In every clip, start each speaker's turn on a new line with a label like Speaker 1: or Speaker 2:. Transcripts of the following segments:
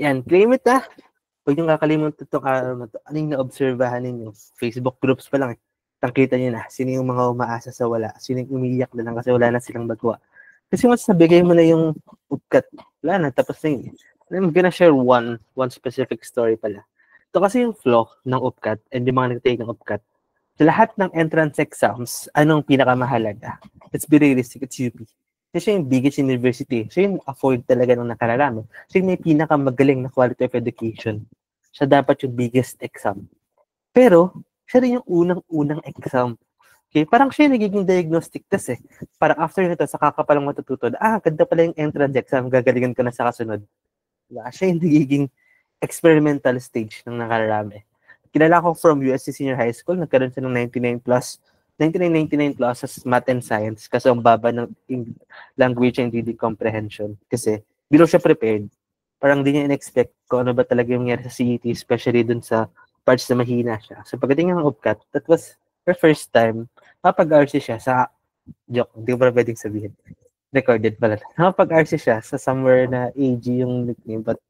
Speaker 1: Yan, claim it ah. Huwag niyong kakalimutan itong araw na to. Ano yung naobserbahan ninyo? Facebook groups pa lang. Nakita niyo na sino yung mga umaasa sa wala. Sino yung umiiyak na lang kasi wala na silang magawa. Kasi once nabigay mo na yung upkat, wala na, tapos na yun. I'm gonna share one specific story pala. Ito kasi yung flow ng upkat and yung mga nag-take ng upkat. Sa lahat ng entrance exams, anong pinakamahalaga? Let's be realistic, it's UP. Kasi siya yung biggest university. Siya yung afford talaga ng nakararami. Siya yung may pinakamagaling na quality of education. Siya dapat yung biggest exam. Pero, siya rin yung unang-unang exam. Okay? Parang siya yung nagiging diagnostic test eh. Parang after nito, saka ka palang matututo, ganda pala yung entrance exam, gagalingan ko na sa kasunod. Diba? Siya yung nagiging experimental stage ng nakararami. Kilala ko from USC Senior High School, nagkaroon siya ng 99 plus as math and science kasi ang baba ng language and reading comprehension kasi bilo siya prepared. Parang di niya in-expect kung ano ba talaga yung nangyari sa CET, especially dun sa parts na mahina siya. So pagdating ng UPCAT, that was her first time. Kapag-RC siya sa, joke, hindi ko pa pwedeng sabihin. Recorded pala. Kapag-RC siya sa somewhere na AG yung nickname, but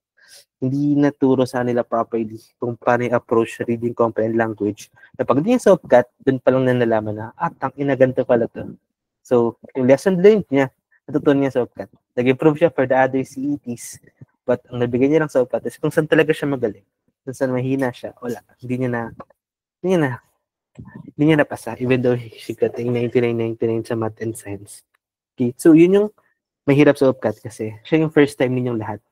Speaker 1: hindi naturo sa nila properly kung paano i-approach reading, comprehend language. Na pagdating sa UPCAT, dun pa lang nalaman na, tang ina ganito pala to. So, yung lesson learned niya, natutunan niya sa UPCAT. Nag-improve siya for the other CETs. But ang nabigay niya lang sa UPCAT is kung saan talaga siya magaling. Kung saan mahina siya, wala. Hindi niya na, hindi niya napasa. Even though she got a 99 sa math and science. Okay, so yun yung mahirap sa UPCAT kasi siya yung first time ninyong lahat.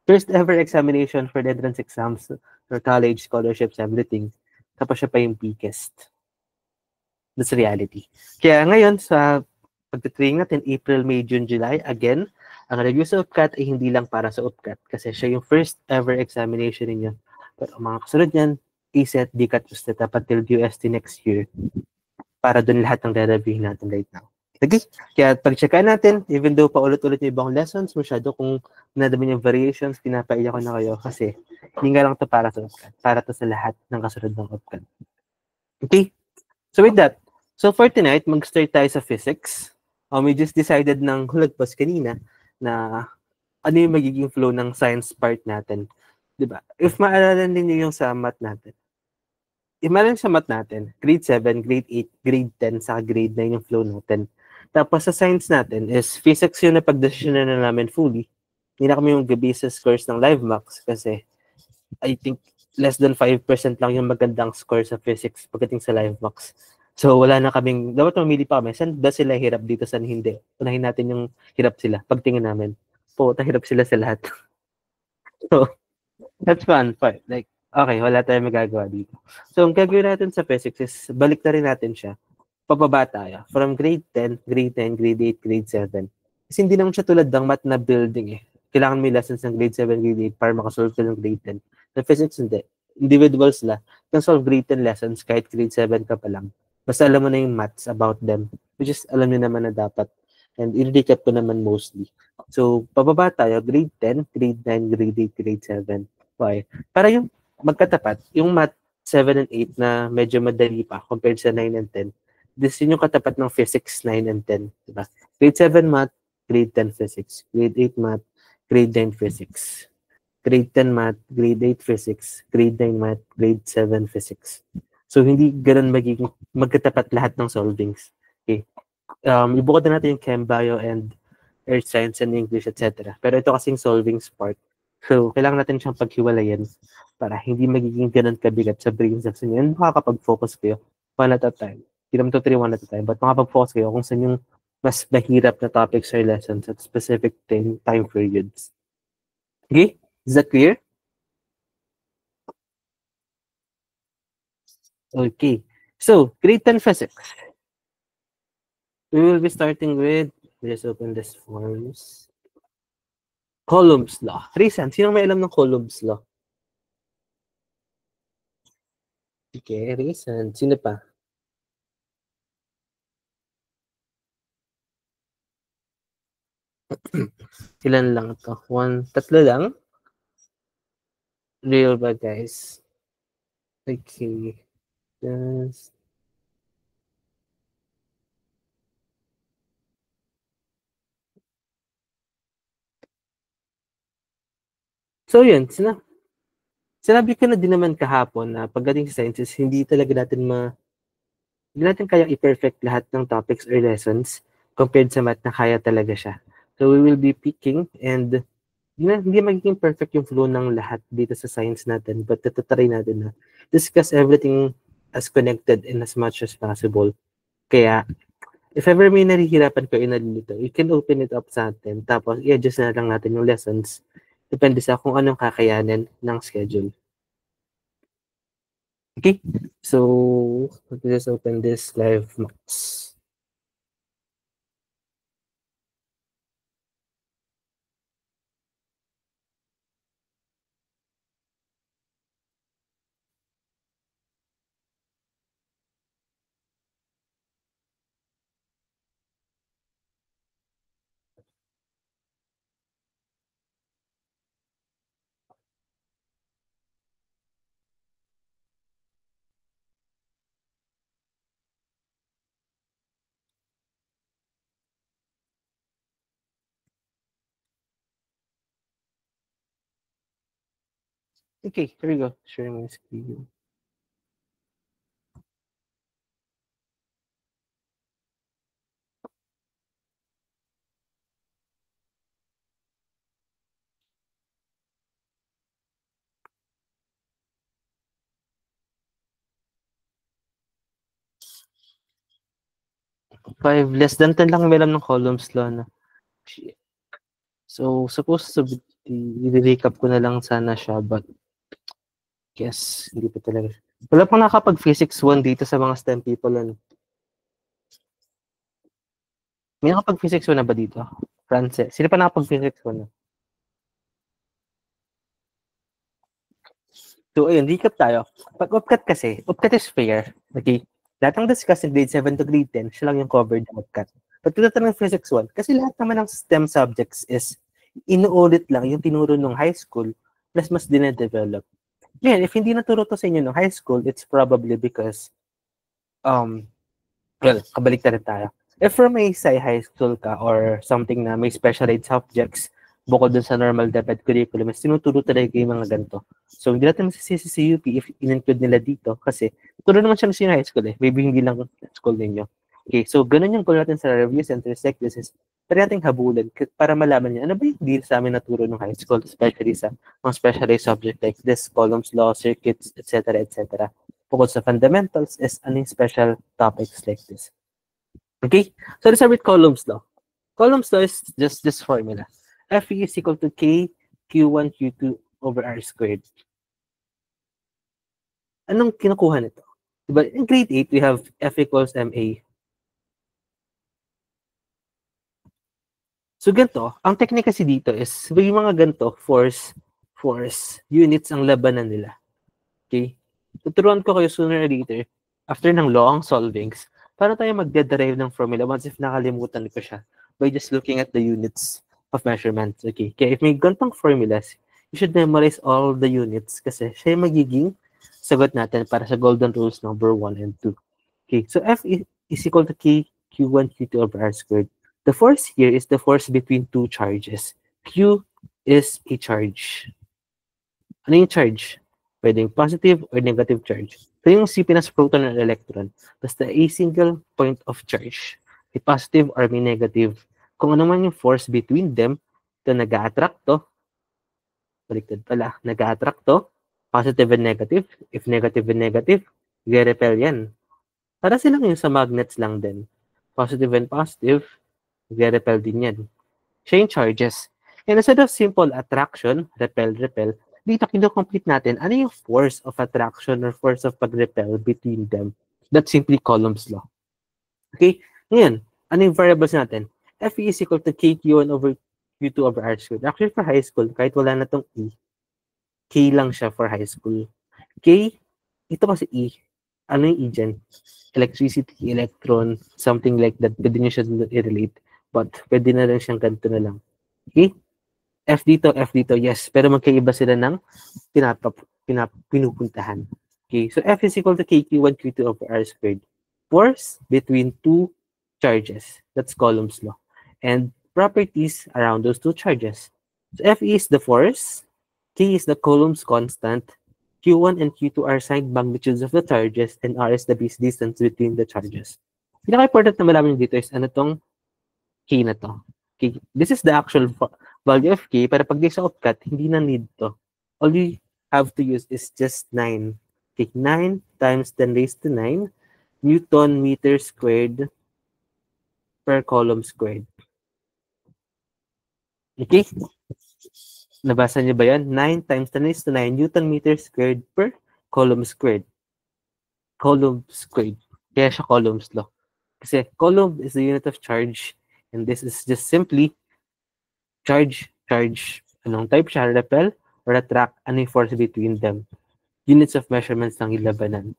Speaker 1: First ever examination for the entrance exams for college, scholarships, everything. Tapos siya pa yung peakest. That's reality. Kaya ngayon, sa pagtitrain natin, April, May, June, July, again, ang review sa UPCAT ay hindi lang para sa UPCAT kasi siya yung first ever examination ninyo. Pero ang mga kasunod yan, ESET, DCAT, USTET, up until UST next year para dun lahat ng re-review natin right now. Okay? Kaya pag-checkan natin, even though paulit-ulit yung ibang lessons, masyado kung nadami yung variations, pinapaiyak ko na kayo kasi hindi nga lang to para sa UPCAT, para to sa lahat ng kasunod ng UPCAT. Okay? So with that, so for tonight, mag-start tayo sa physics. We just decided ng hulagpas kanina na ano yung magiging flow ng science part natin. Diba? If maalala ninyo yung sa math natin, imagine sa math natin, grade 7, grade 8, grade 10, sa grade 9 yung flow natin. Tapos sa science natin is physics yung napag-desisyonan na namin fully. Hindi na kami yung sa scores ng live max kasi I think less than 5% lang yung magandang score sa physics pagdating sa live max. So wala na kaming, dapat mamili pa kami, saan ba sila hirap dito, saan hindi. Unahin natin yung hirap sila, pagtingin namin. Hirap sila sa lahat. So, that's fun part. Like, okay, wala tayong magagawa dito. So, ang gagawin natin sa physics is, balik na rin natin siya. Pababa tayo. From grade 10, grade 10, grade 8, grade 7. Kasi hindi naman siya tulad ng math na building eh. Kailangan may lessons ng grade 7, grade 8 para makasolve ka ng grade 10. Sa physics, hindi. Individuals la. You can solve grade 10 lessons kahit grade 7 ka pa lang. Basta alam mo na yung maths about them. Which is, alam nyo naman na dapat. And i-recap ko naman mostly. So, pababa tayo. Grade 10, grade 9, grade 8, grade 7. Why? Para yung magkatapat, yung math 7 and 8 na medyo madali pa compared sa 9 and 10. This yun yung katapat ng physics 9 and 10. Diba? Grade 7 math, grade 10 physics. Grade 8 math, grade 9 physics. Grade 10 math, grade 8 physics. Grade 9 math, grade 7 physics. So, hindi ganun magiging magkatapat lahat ng solvings. Okay. Ibukod na natin yung Chem, Bio, and Earth Science and English, etc. Pero ito kasing solvings part. So, kailangan natin siyang paghiwalayan para hindi magiging ganun kabigat sa brain cells niyo. And makakapag-focus kayo one at a time. Hindi naman to 3 one at a time, but makapag-focus kayo kung saan yung mas mahirap na topics or lessons at specific time periods. Okay? Is that clear? Okay. So, grade 10 physics. We will be starting with, let's open this forms. Coulomb's law. Rizan, sino may alam ng Coulomb's law? Okay, Rizan. Sino pa? Ilan lang to? Tatlo lang? Real ba, guys? Okay. Just... So yun, sinabi ko na din naman kahapon na pagdating sa sciences, hindi natin kaya i-perfect lahat ng topics or lessons compared sa math na kaya talaga siya. So we will be picking and hindi magiging perfect yung flow ng lahat dito sa science natin, but try natin na discuss everything as connected and as much as possible. Kaya, if ever may nahihirapan kayo na dito, you can open it up sa atin, tapos i-adjust na lang natin yung lessons, depende sa kung anong kakayanin ng schedule. Okay, so let's just open this live mocks. Okay, here we go. Sharing my screen. Less than 10 lang meron ng columns law na. So, supposed to be, i-recap ko na lang sana siya, but guess, hindi pa talaga. Wala pang nakapag-physics 1 dito sa mga STEM people. May nakapag-physics 1 na ba dito? Frances. Sino pa nakapag-physics 1 na? So, ayun, recap tayo. Pag UPCAT kasi, UPCAT is fair. Okay? Lahat ng discuss in grade 7 to grade 10, siya lang yung covered ng UPCAT. But ito ng physics 1, kasi lahat naman ng STEM subjects is inuulit lang yung tinuro nung high school plus mas dinedevelop. Ngayon, if hindi naturo to sa inyo nung high school, it's probably because, well, kabalik na rin tayo. If from a high school ka or something na may specialized subjects, bukod dun sa normal DepEd curriculum, is tinuturo talaga yung mga ganito. So, hindi natin masisisi si UP if in-include nila dito kasi turo naman siya sa high school eh. Maybe hindi lang school ninyo. Okay, so ganun yung goal natin sa review centers like this is try natin habulin para malaman niya ano ba yung deal sa amin naturo ng high school, especially sa mga specialized subject like this, columns, law, circuits, etc. etc. Bukod sa fundamentals is ano yung special topics like this. Okay, so let's start with columns law. Columns law is just this formula. Fe is equal to K Q1 Q2 over R squared. Anong kinukuha nito? Diba, in grade 8, we have F equals MA. So, ganito, ang technique kasi dito is, may mga ganito, force units ang labanan nila. Okay? Tuturuan ko kayo sooner or later, after ng long solvings, para tayo magde-derive ng formula once if nakalimutan ko siya by just looking at the units of measurements. Okay? Kaya if may ganitong formulas, you should memorize all the units kasi siya yung magiging sagot natin para sa golden rules number 1 and 2. Okay, so F is equal to K Q1 Q2 over R squared. The force here is the force between two charges. Q is a charge. Ano yung charge? Pwedeng positive or negative charge. So yung CP na proton or electron, basta a single point of charge. May positive or may negative. Kung ano man yung force between them, ito nag-a-attract to. Baliktad pala. Nag-a-attract to. Positive and negative. If negative and negative, i-repel yan. Para silang yung sa magnets lang din. Positive and positive, i-repel din yan. Siya yung charges. And instead of simple attraction, repel, dito kino-complete natin ano yung force of attraction or force of pag-repel between them. That's simply Coulomb's law. Okay? Ngayon, ano yung variables natin? Fe is equal to KQ1 over Q2 over R squared. Actually, for high school, kahit wala na tong E, K lang siya for high school. K, ito kasi E. Ano yung E dyan? Electricity, electron, something like that. Pwede nyo siya i-relate. But pwede na lang siyang ganito na lang. Okay? F dito, yes. Pero magkaiba sila ng pinupuntahan. Okay, so F is equal to KQ1, Q2 over R squared. Force between two charges. That's Coulomb's law. And properties around those two charges. So F is the force. K is the Coulomb's constant. Q1 and Q2 are assigned magnitudes of the charges, and R is the base distance between the charges. Pinaka-important na malaman nyo dito is ano tong K na to. K. This is the actual value of K, pero pag di sa upcut, hindi na need to. All you have to use is just 9. Okay, 9 times 10 raised to 9 Newton meter squared per Coulomb squared. Okay? Nabasa niyo ba yan? 9 times 10 raised to 9 Newton meter squared per Coulomb squared. Coulomb squared. Kaya siya Coulomb's law. Kasi Coulomb is the unit of charge, and this is just simply charge. Anong type siya? Repel or attract? Ano yung force between them? Units of measurements ng ilabanan.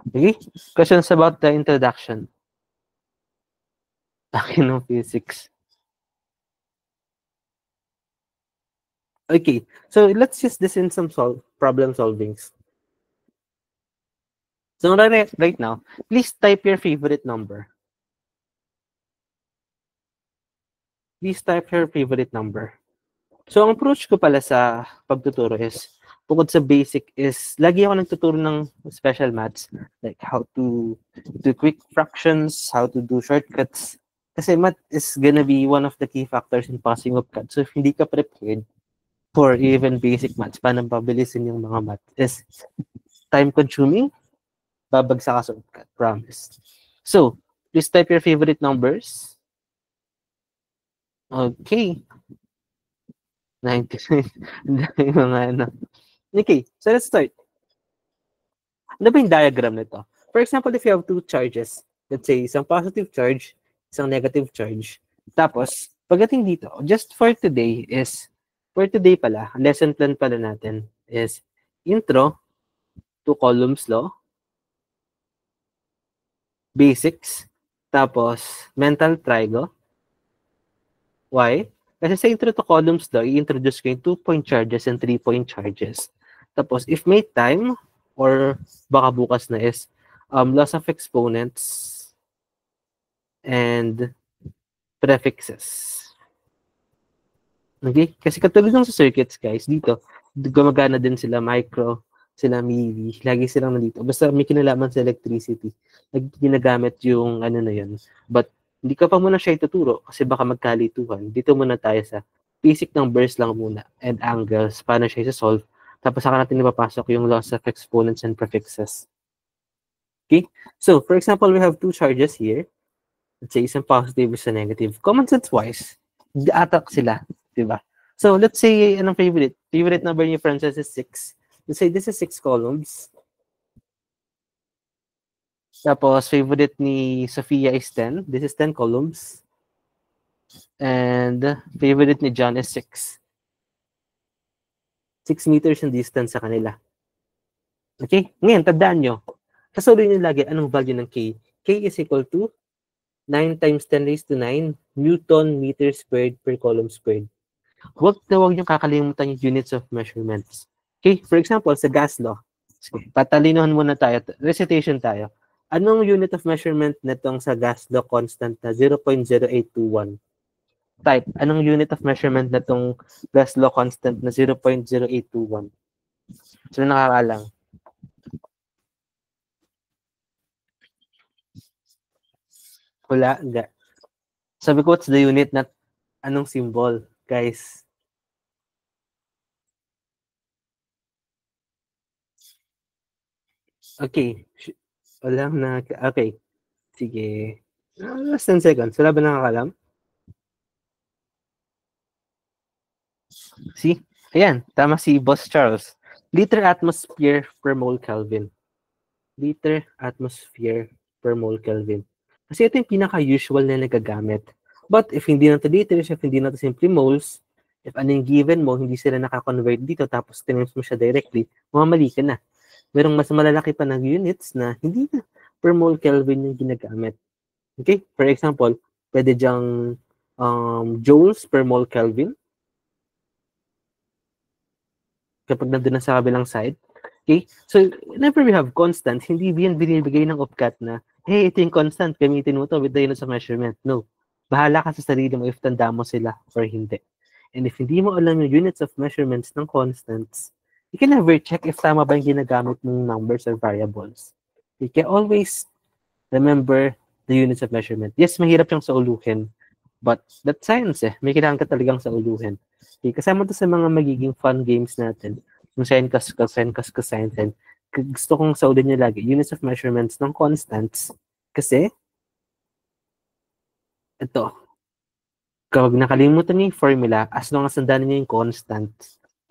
Speaker 1: Okay? Questions about the introduction? Akin ng physics. Okay, so let's use this in some problem solvings. So right now, please type your favorite number. Please type your favorite number. So ang approach ko pala sa pagtuturo is, bukod sa basic is, lagi ako nagtuturo ng special maths, like how to do quick fractions, how to do shortcuts. Kasi math is gonna be one of the key factors in passing upcut. So if hindi ka prepared for even basic maths, paano pabilisin yung mga math is time-consuming, babagsak ka sa upcut, promise. So, please type your favorite numbers. Okay. 99. Mga ano. Okay, so let's start. Ano ba yung diagram nito? For example, if you have two charges, let's say isang positive charge, isang negative charge. Tapos, pagdating dito, just for today pala, lesson plan pala natin is intro to Coulomb's law, basics, tapos mental trigo. Why? Kasi sa intro to Coulomb's law, i-introduce ko yung 2-point charges and 3-point charges. Tapos, if may time, or baka bukas na is loss of exponents and prefixes. Okay? Kasi katulad ng sa circuits, guys, dito, gumagana din sila micro, sila MIVI, lagi silang nandito. Basta may kinalaman sa electricity, ginagamit yung ano na yun. But, hindi ka pa muna siya ituturo kasi baka magkalituhan. Dito muna tayo sa basic numbers lang muna and angles, paano siya isa-solve. Tapos saka natin ipapasok yung loss of exponents and prefixes. Okay? So, for example, we have two charges here. Let's say isang positive, isang negative. Common sense-wise, attack sila. Diba? So, let's say, anong favorite? Favorite number ni Frances is 6. Let's say this is 6 Coulombs. Tapos, favorite ni Sophia is 10. This is 10 Coulombs. And favorite ni John is 6. 6 meters yung distance sa kanila. Okay? Ngayon, tandaan nyo. Kasulay nyo lagi, anong value ng K? K is equal to 9 times 10 raised to 9 Newton meter squared per Coulomb squared. Huwag nyo kakalimutan yung units of measurements. Okay, for example, sa gas law, patalinohan muna tayo, recitation tayo. Anong unit of measurement nitong sa gas law constant na 0.0821? Type, anong unit of measurement nitong gas law constant na 0.0821? So, nakakalang. Wala, enggak. Sabi ko, what's the unit na anong symbol, guys? Okay. Wala na. Okay. Sige. Last 10 seconds. Wala ba nakakalam? See? Ayan. Tama si Boss Charles. Liter atmosphere per mole Kelvin. Liter atmosphere per mole Kelvin. Kasi ito yung pinaka-usual na nagagamit. But if hindi na ito liters, if hindi na ito simply moles, if ano yung given mo, hindi sila nakakonvert dito, tapos times mo siya directly, mamali ka na. Merong mas malalaki pa ng units na hindi na per mole Kelvin yung ginagamit. Okay? For example, pwede dyang joules per mole Kelvin. Kapag nandun na sa kabilang side. Okay? So, whenever we have constant, hindi yan binibigay ng upcut na, hey, ito yung constant, gamitin mo to with the units of measurement. No. Bahala ka sa sarili mo if tanda mo sila or hindi. And if hindi mo alam yung units of measurements ng constants, you can never check if tama ba yung ginagamit mong numbers or variables. You can always remember the units of measurement. Yes, mahirap siyang sauluhin, but that's science eh. May kailangan ka talagang sauluhin. Okay, kasama to sa mga magiging fun games natin. Yung sin, cosine, sin. Gusto kong saulin niyo lagi, units of measurements ng constants. Kasi, ito, kapag nakalimutan niyo yung formula, as long as tandaan niyo yung constant,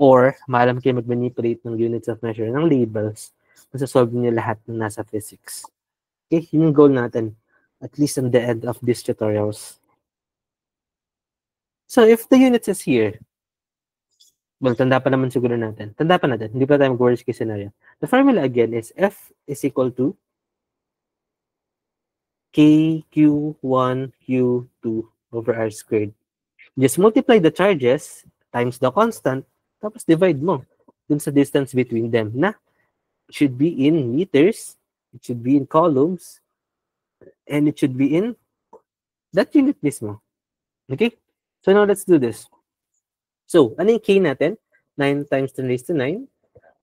Speaker 1: or maalam kayo mag-manipulate ng units of measure ng labels, masasolve niyo lahat ng nasa physics. Okay, yun yung goal natin, at least on the end of these tutorials. So, if the units is here, well, tanda pa naman siguro natin. Tanda pa natin, hindi pa tayo mag-worst case scenario. The formula again is F is equal to KQ1 Q2 over R squared. Just multiply the charges times the constant, tapos divide mo dun sa distance between them na it should be in meters, it should be in columns, and it should be in that unit mismo. Okay? So now let's do this. So, ano yung K natin? 9 times 10 raised to 9.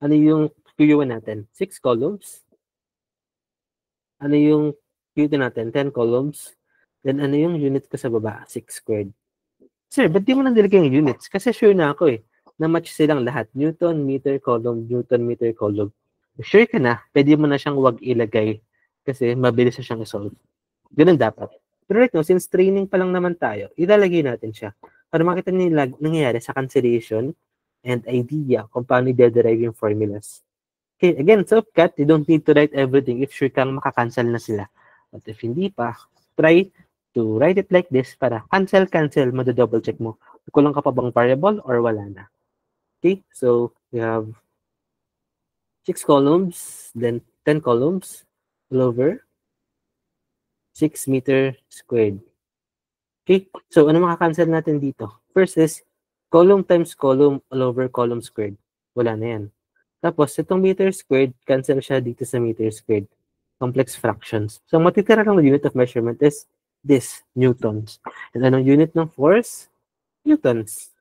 Speaker 1: Ano yung Q1 natin? 6 columns. Ano yung Q2 natin? 10 columns. Then ano yung unit ko sa baba? 6 squared. Sir, ba't di mo nandilagay yung units? Kasi sure na ako eh, na match silang lahat. Newton, meter, column, Newton, meter, column. Sure ka na, pwede mo na siyang wag ilagay kasi mabilis na siyang isolve. Ganun dapat. Pero right now, since training pa lang naman tayo, ilalagay natin siya para makita nila nangyayari sa cancellation and idea kung paano i-derive yung formulas. Okay, again, so cut, you don't need to write everything if sure kang makakancel na sila. But if hindi pa, try to write it like this para cancel, double check mo. Kulang ka pa bang variable or wala na. Okay, so we have 6 columns, then 10 columns all over 6 meter squared. Okay, so ano makakancel natin dito? First is column times column all over column squared. Wala na yan. Tapos, itong meter squared, cancel siya dito sa meter squared. Complex fractions. So, matitira lang na unit of measurement is this, newtons. And anong unit ng force? Newtons.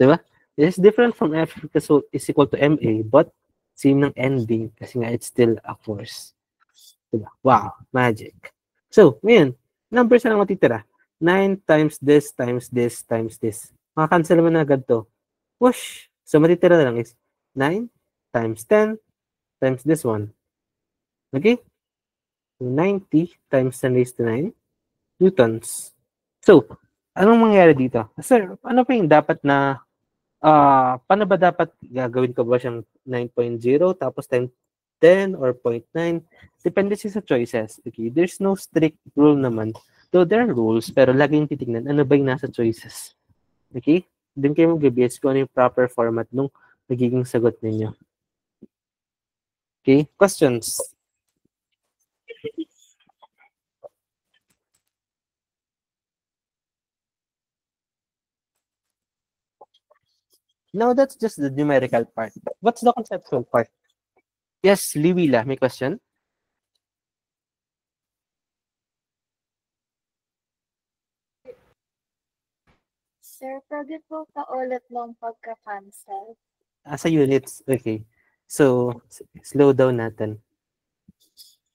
Speaker 1: Diba? This is different from F is equal to MA, but same ng NB kasi nga it's still a force. Diba? Wow, magic. So, ngayon, numbers na lang matitira. 9 times this, times this, times this. Makakancel mo na agad to. Whoosh! So, matitira na lang is 9 times 10 times this one. Okay? 90 times 10 raised to 9 newtons. So, anong mangyayari dito? Sir, ano pa yung dapat na, paano ba dapat gagawin ko ba siyang 9.0 tapos 10 or 0.9? Depende siya sa choices. Okay? There's no strict rule naman. Though there are rules, pero laging titignan ano ba yung nasa choices. Okay? Doon kayo mag-base kung ano yung proper format nung magiging sagot ninyo. Okay, questions? No, that's just the numerical part. What's the conceptual part? Yes, Liwila, may question?
Speaker 2: Sir, pwede po paulit ng pagka-cancel?
Speaker 1: Sa units, okay. So, slow down natin.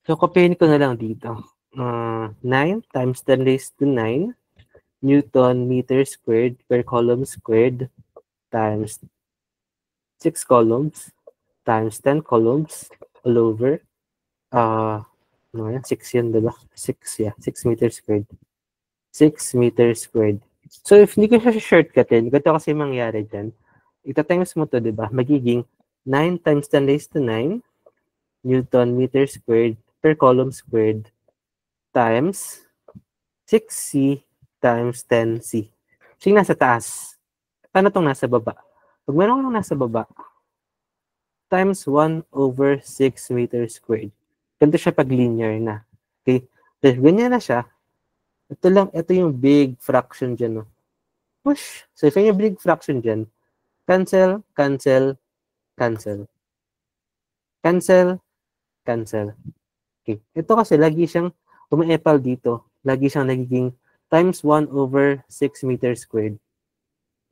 Speaker 1: So, copyin ko na lang dito. 9 times 10 raised to 9 Newton meter squared per column squared times 6 columns times 10 columns all over 6 yun, diba? 6, yeah. 6 meters squared. 6 meters squared. So, if hindi ko siya shortcutin, ganito kasi mangyari dyan. Ita-times mo to, diba? Magiging 9 times 10 raised to 9 Newton meter squared per column squared times 6C times 10C. So, yung nasa taas. Paano itong nasa baba? Pag meron kang nasa baba, times 1 over 6 meters squared. Ganito siya pag linear na. Okay? If ganyan na siya, ito yung big fraction dyan. No? Push. So, if yung big fraction dyan, cancel, cancel, cancel. Cancel, cancel. Okay. Ito kasi lagi siyang umi-epal dito. Lagi siyang nagiging times 1 over 6 meters squared.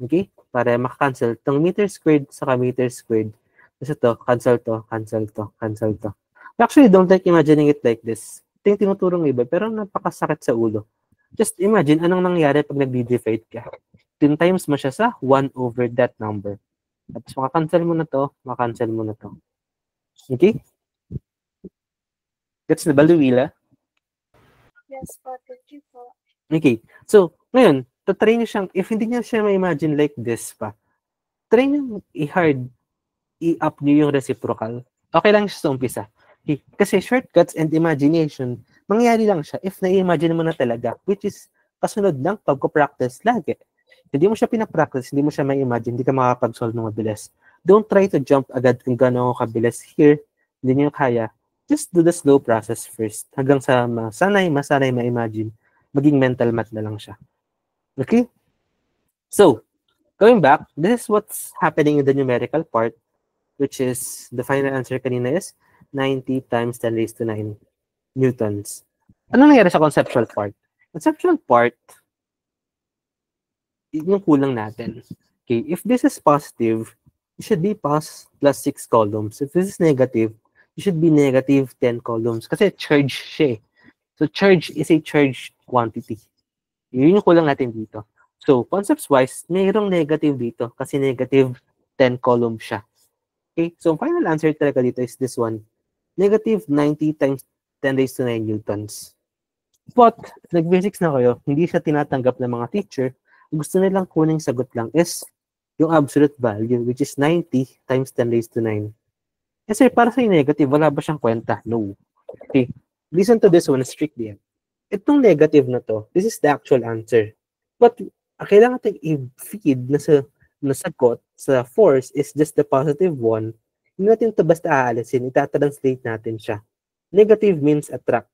Speaker 1: Okay? Para maka-cancel. Itong meter squared saka meter squared. Kasi to, cancel to, cancel to, cancel to. Actually, don't like imagining it like this. Ito yung tinuturong iba, pero napakasakit sa ulo. Just imagine anong nangyari pag nag-divide ka. 10 times mo siya sa 1 over that number. Tapos maka-cancel mo na to, maka-cancel mo na to. Okay? That's the Baluwila.
Speaker 2: Yes po, thank you po.
Speaker 1: Okay. So, ngayon, try nyo siyang, if hindi nyo siya ma-imagine like this pa, try nyo i-hard, i-up nyo yung reciprocal. Okay lang siya sa umpisa. Okay. Kasi shortcuts and imagination, mangyayari lang siya if na-imagine mo na talaga, which is kasunod ng pagko-practice lagi. Hindi mo siya pinapractice, hindi mo siya ma-imagine, hindi ka makakapag-solve ng mabilis. Don't try to jump agad kung gano'n kabilis here, hindi nyo kaya. Just do the slow process first, hanggang sa masanay, ma-imagine. Maging mental math na lang siya. Okay? So, going back, this is what's happening in the numerical part, which is, the final answer kanina is 90 times 10 raised to 9 newtons. Ano nangyari sa conceptual part? Conceptual part, yung kulang natin. Okay, if this is positive, it should be plus 6 columns. If this is negative, it should be negative 10 columns. Kasi charge siya. So, charge is a charged quantity. Yun yung kulang natin dito. So, concepts-wise, mayroong negative dito kasi negative 10 columns siya. Okay? So, final answer talaga dito is this one. Negative 90 times 10 raised to 9 newtons. But, nag-basics na kayo, hindi siya tinatanggap ng mga teacher. Gusto nilang kuning sagot lang is yung absolute value, which is 90 times 10 raised to 9. Kasi para sa negative, wala ba siyang kwenta? No. Okay. Listen to this one strictly. Itong negative na to, this is the actual answer. But, kailangan natin i-feed na sagot sa force is just the positive one. Hindi natin ito basta aalisin, itatranslate natin siya. Negative means attract.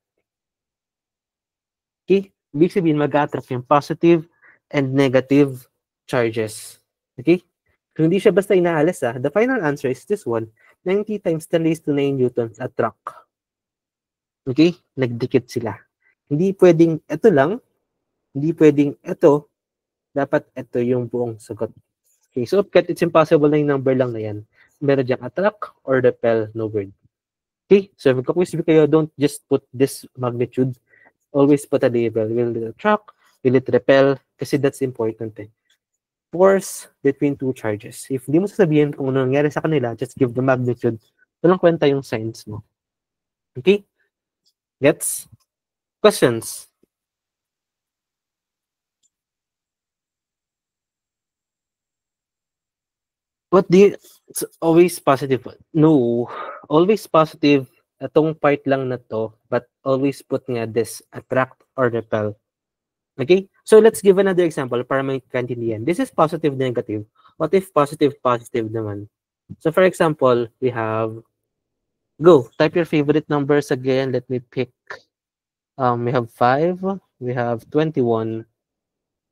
Speaker 1: Okay? Ibig sabihin, mag-attract yung positive and negative charges. Okay? Kung hindi siya basta inaalis, the final answer is this one. 90 times 10 raised to 9 newtons attract. Okay? Nagdikit sila. Hindi pwedeng ito lang. Hindi pwedeng ito. Dapat ito yung buong sagot. Okay? So, it's impossible na yung number lang na yan. Meron diyang attract or repel, no word. Okay? So, if magka-quiz kayo, don't just put this magnitude. Always put a label. Will it attract? Will it repel? Kasi that's important eh. Force between two charges. If hindi mo sasabihin kung ano nangyari sa kanila, just give the magnitude. Walang kwenta yung signs mo. Okay? Gets? Questions? What do you... It's always positive. No. Always positive. Itong part lang na to, but always put nga this, attract or repel. Okay? So, let's give another example para may kaintindihan. This is positive, negative. What if positive, positive naman? So, for example, we have, go, type your favorite numbers again. Let me pick, we have 5, we have 21.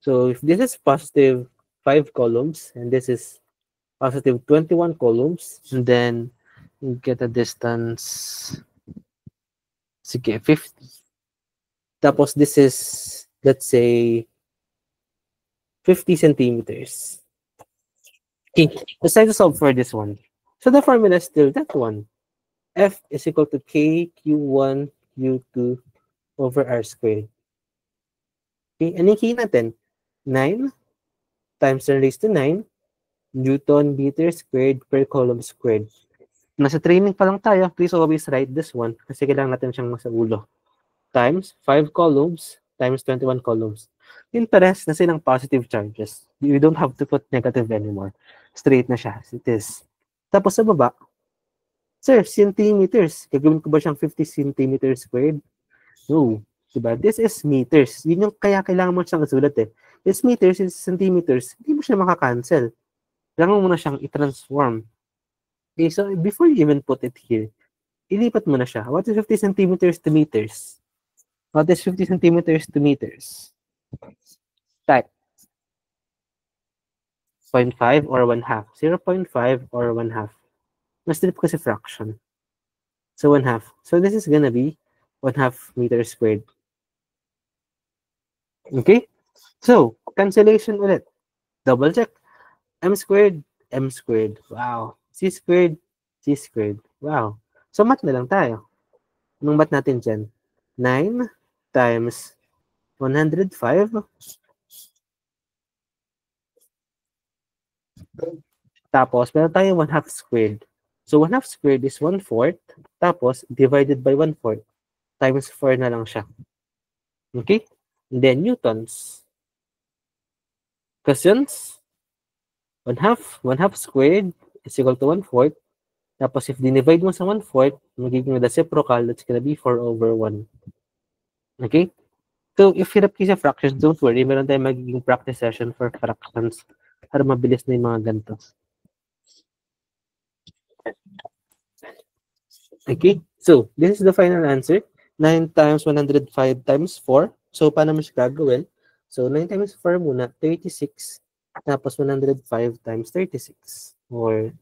Speaker 1: So, if this is positive 5 columns, and this is positive 21 columns, and then you get a distance, sige, 50. Tapos, this is, let's say, 50 centimeters. Okay, let's try to solve for this one. So the formula is still that one. F is equal to K Q1 Q2 over R squared. Okay, ano yung key natin? 9 times 10 raised to 9 Newton meter squared per column squared. Nasa training pa lang tayo, please always write this one kasi kailangan natin siyang masa ulo. Times 5 columns times 21 columns. Yung pares na silang positive charges. You don't have to put negative anymore. Straight na siya. It is. Tapos sa baba, sir, centimeters. Gagawin ko ba siyang 50 centimeters squared? No. Diba? This is meters. Yun yung kaya kailangan mo siyang isulat eh. This meters is centimeters. Hindi mo siya makakancel. Kailangan mo na siyang i-transform. Okay, so before you even put it here, ilipat mo na siya. What is 50 centimeters to meters? What is 50 centimeters to meters? Type. 0.5 or 1/2. 0.5 or 1/2. Mas-strip kasi fraction. So 1/2. So this is gonna be 1/2 meters squared. Okay? So, cancellation ulit. Double check. M squared, M squared. Wow. C squared, C squared. Wow. So, mat na lang tayo. Anong mat natin dyan? 9 times 105. Tapos, meron tayo 1/2 squared. So, 1/2 squared is 1/4. Tapos, divided by 1/4 times 4 na lang siya. Okay? And then, newtons. Questions? 1/2 squared is equal to 1/4. Tapos, if dinivide mo sa 1/4, magiging reciprocal, that's gonna be 4/1. Okay? So, if hirap kayo sa fractions, don't worry. Meron tayong magiging practice session for fractions para mabilis na yung mga ganito. Okay? So, this is the final answer. 9 times 105 times 4. So, paano mo siya gagawin? So, 9 times 4 muna, 36. Tapos, 105 times 36. Or,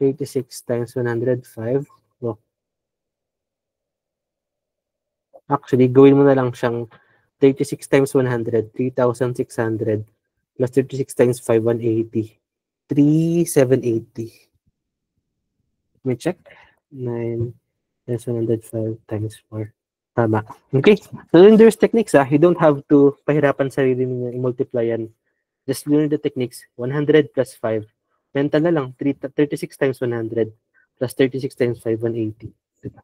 Speaker 1: 36 times 105. Oh. Actually, gawin mo na lang siyang 36 times 100, 3,600. Plus 36 times 5, 180. 3,780. Let me check. 9 times 105 times 4. Tama. Okay. So, then there's techniques. You don't have to pahirapan sarili ninyo i-multiply yan. Just learn the techniques. 100 plus 5. Mental na lang. 36 times 100 plus 36 times 5, 180. Diba?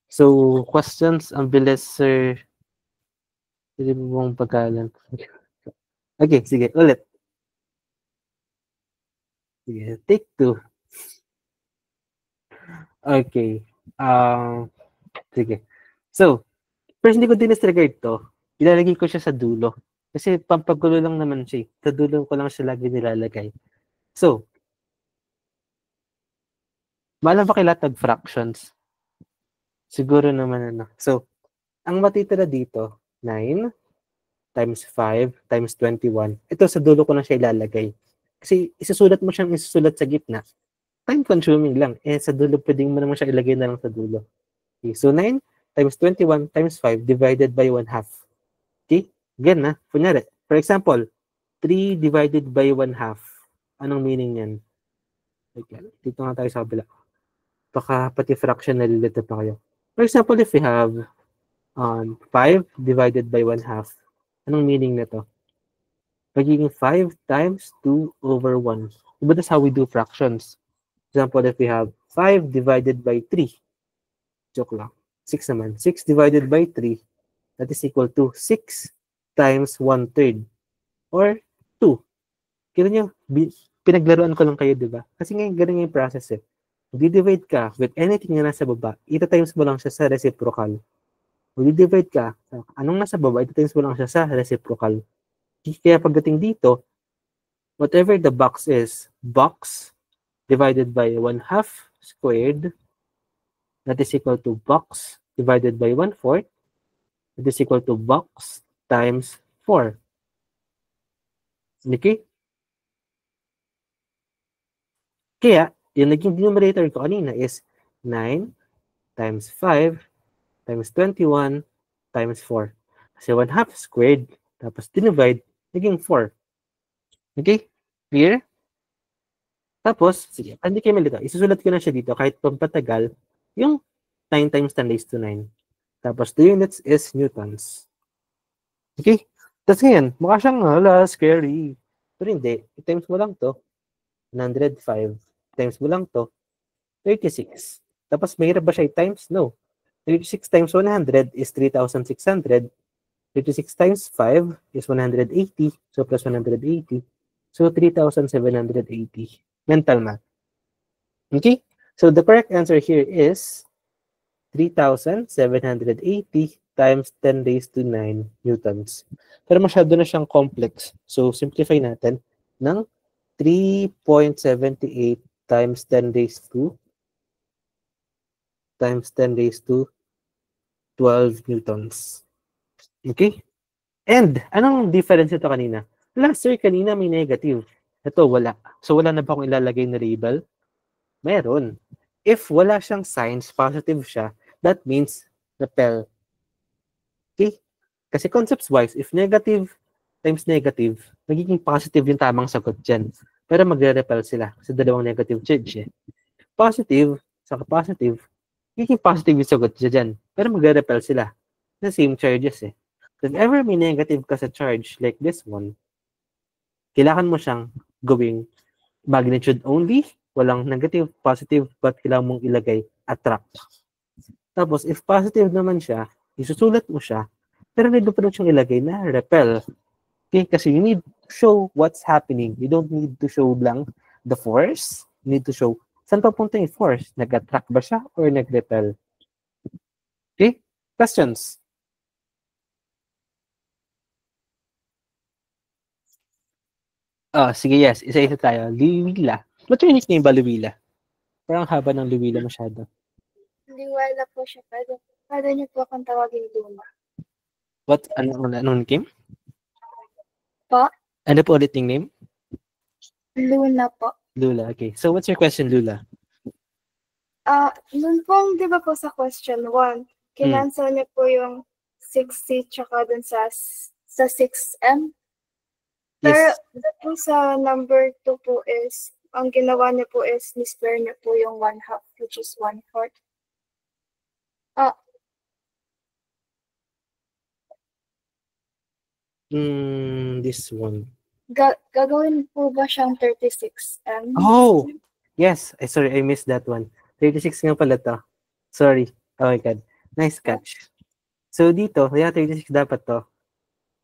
Speaker 1: So, questions? Ang bilis, sir. Hindi mo bang pagkalan? Okay, sige. Ulit. Sige. Take 2. Okay. Sige. So, first hindi ko dinisregard to. Ilalagay ko siya sa dulo. Kasi pampagulo lang naman siya. Sa dulo ko lang siya lagi nilalagay. So, maalam ba kayo lahat ng fractions? Siguro naman ano. So, ang matitira dito, 9 times 5 times 21. Ito sa dulo ko lang siya ilalagay. Kasi isusulat mo siyang isusulat sa gitna. Time consuming lang. Sa dulo pwedeng mo naman siya ilagay na lang sa dulo. Okay, so 9 times 21 times 5 divided by 1/2. Okay? Again na. Kunyari, for example, 3 divided by 1/2. Anong meaning yan? Okay, dito nga tayo sa kabila. Baka pati fraction nalilito pa kayo. For example, if we have 5 divided by 1/2, anong meaning nito? Magiging 5 times 2 over 1. Diba that's how we do fractions? For example, if we have 5 divided by 3, joke lang, 6 naman. 6 divided by 3, that is equal to 6 times 1/3 or 2. Kaya nyo, pinaglaruan ko lang kayo, di ba? Kasi ngayon, ganun yung process eh. Mag-divide ka with anything na nasa baba, ita-times mo lang siya sa reciprocal. Mag-divide ka, anong nasa baba, ita-times mo lang siya sa reciprocal. Kaya pagdating dito, whatever the box is, box divided by 1/2 squared, that is equal to box divided by 1/4, that is equal to box times 4. Okay? Kaya, yung naging denominator ko kanina is 9 times 5 times 21 times 4. Kasi 1/2 squared, tapos divide, naging 4. Okay? Clear? Tapos, sige, hindi kayo malito. Isusulat ko na siya dito kahit pampatagal yung 9 times 10 raised to 9. Tapos, the units is newtons. Okay? Tapos ngayon, mukha siyang, scary. Pero hindi. I-times mo lang to. 105. Times mo lang to. 36. Tapos, mahirap ba siya i-times? No. 36 times 100 is 3,600. 36 times 5 is 180. So, plus 180. So, 3,780. Mental math. Okay? So, the correct answer here is 3,780 times 10 raised to 9 newtons. Pero masyado na siyang complex. So, simplify natin ng 3.78 times 10 raised to 12 newtons. Okay? And, anong difference ito kanina? Last year, kanina may negative. Ito, wala. So, wala na ba akong ilalagay na label? Meron. If wala siyang signs, positive siya, that means repel. Okay? Kasi concepts-wise, if negative times negative, magiging positive yung tamang sagot dyan. Pero magre-repel sila sa dalawang negative charge eh. Positive, saka positive, magiging positive yung sagot dyan. Pero magre-repel sila sa same charges eh. If ever may negative ka sa charge like this one, kailangan mo siyang gawing magnitude only, walang negative, positive, but kailangan mong ilagay attract. Tapos, if positive naman siya, isusulat mo siya, pero need mo pa rin siyang ilagay na repel. Okay? Kasi you need to show what's happening. You don't need to show lang the force. You need to show saan papunta yung force. Nag-attract ba siya or nag-repel? Okay? Questions? Sige, yes. Isa-isa tayo. Luwila. What's your nickname ba, Luwila? Parang haba ng Luwila masyado.
Speaker 2: Liwala po siya. Pwede niyo po akong tawagin Luna.
Speaker 1: What? Anong nickname?
Speaker 2: Po?
Speaker 1: Ano po ulit yung name?
Speaker 2: Luna po.
Speaker 1: Lula, okay. So, what's your question, Lula?
Speaker 2: Nun po, di ba po sa question 1, kinansel niyo po yung 6C tsaka dun sa 6M. Pero
Speaker 1: Yes.
Speaker 2: po sa number 2 po is, ang ginawa niyo po is, ni-square niyo po yung 1/2, which is 1/4.
Speaker 1: This one.
Speaker 2: Gagawin po ba siyang 36M?
Speaker 1: Oh! Yes. Sorry, I missed that one. 36 nga pala to. Sorry. Oh my God. Nice catch. So, dito, 36 dapat to.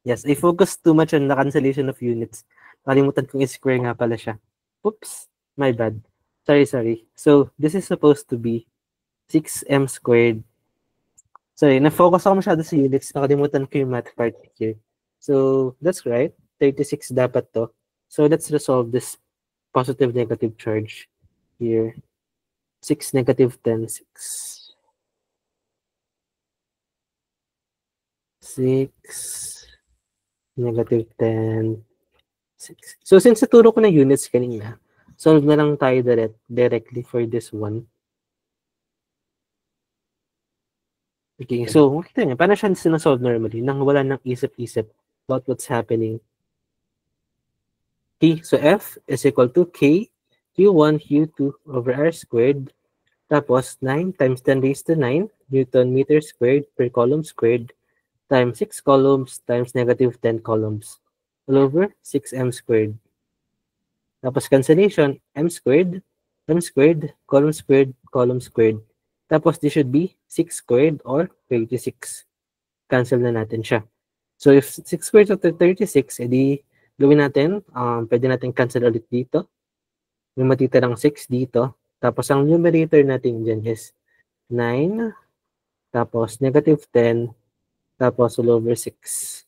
Speaker 1: Yes, I focused too much on the cancellation of units. Nakalimutan kong i-square nga pala siya. Oops, my bad. Sorry. So, this is supposed to be 6m squared. Sorry, na-focus ako masyado sa units. Nakalimutan ko yung math part here. So, that's right. 36 dapat to. So, let's resolve this positive negative charge here. 6 negative 10, 6. 6 negative 10, 6. So, since naturo ko na units kanina, solve na lang tayo directly for this one. Okay, so, makita niyo, paano siya sinasolve normally nang wala nang isip-isip about what's happening. Okay, so F is equal to K, Q1, Q2 over R squared, tapos 9 times 10 raised to 9 Newton meter squared per column squared times 6 columns times negative 10 columns all over 6m squared. Tapos cancellation, m squared, column squared. Tapos this should be 6 squared or 36. Cancel na natin siya. So if 6 squared of 36, edi gawin natin, pwede natin cancel ulit dito. May matitirang 6 dito. Tapos ang numerator natin dyan is 9, tapos negative 10, tapos all over 6.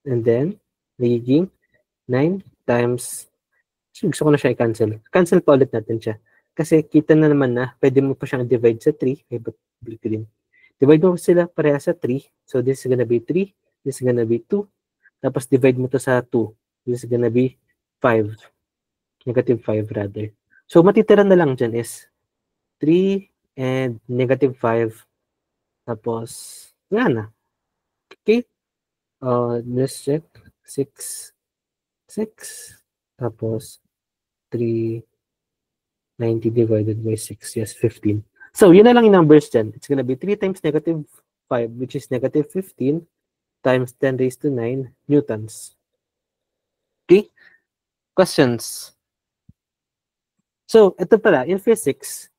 Speaker 1: And then, magiging 9 times, gusto ko na siya i-cancel. Cancel pa ulit natin siya. Kasi kita na naman na pwede mo pa siyang divide sa 3. Ay, ba't din? Divide mo sila pareha sa 3. So, this is gonna be 3. This is gonna be 2. Tapos, divide mo to sa 2. This is gonna be 5. Negative 5 rather. So, matitira na lang dyan is 3 and negative 5. Tapos, wala na. Okay? Let's check. 6. Tapos, 3. 90 divided by 6. Yes, 15. So, yun na lang yung numbers dyan. It's gonna be 3 times negative 5, which is negative 15, times 10 raised to 9 newtons. Okay? Questions? So, ito pala, in physics,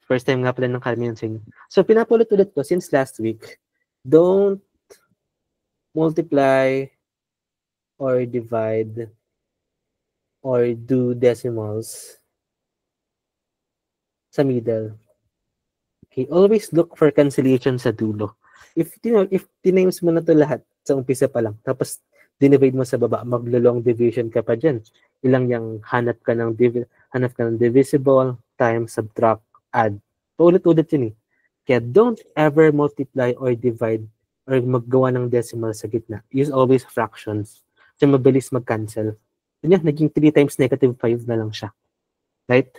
Speaker 1: first time nga pala ng Carmen. So, pinapulit-ulit ko since last week, don't multiply or divide or do decimals sa middle. Okay, always look for cancellation sa dulo. If tinames mo na to lahat sa umpisa pa lang, tapos dinivide mo sa baba, maglo-long division ka pa dyan. Ilang yung hanap ka ng divisible, times, subtract, add. Paulit-ulit yun eh. Kaya don't ever multiply or divide or maggawa ng decimal sa gitna. Use always fractions. Kasi mabilis mag-cancel. Yun, naging 3 times negative 5 na lang siya. Right?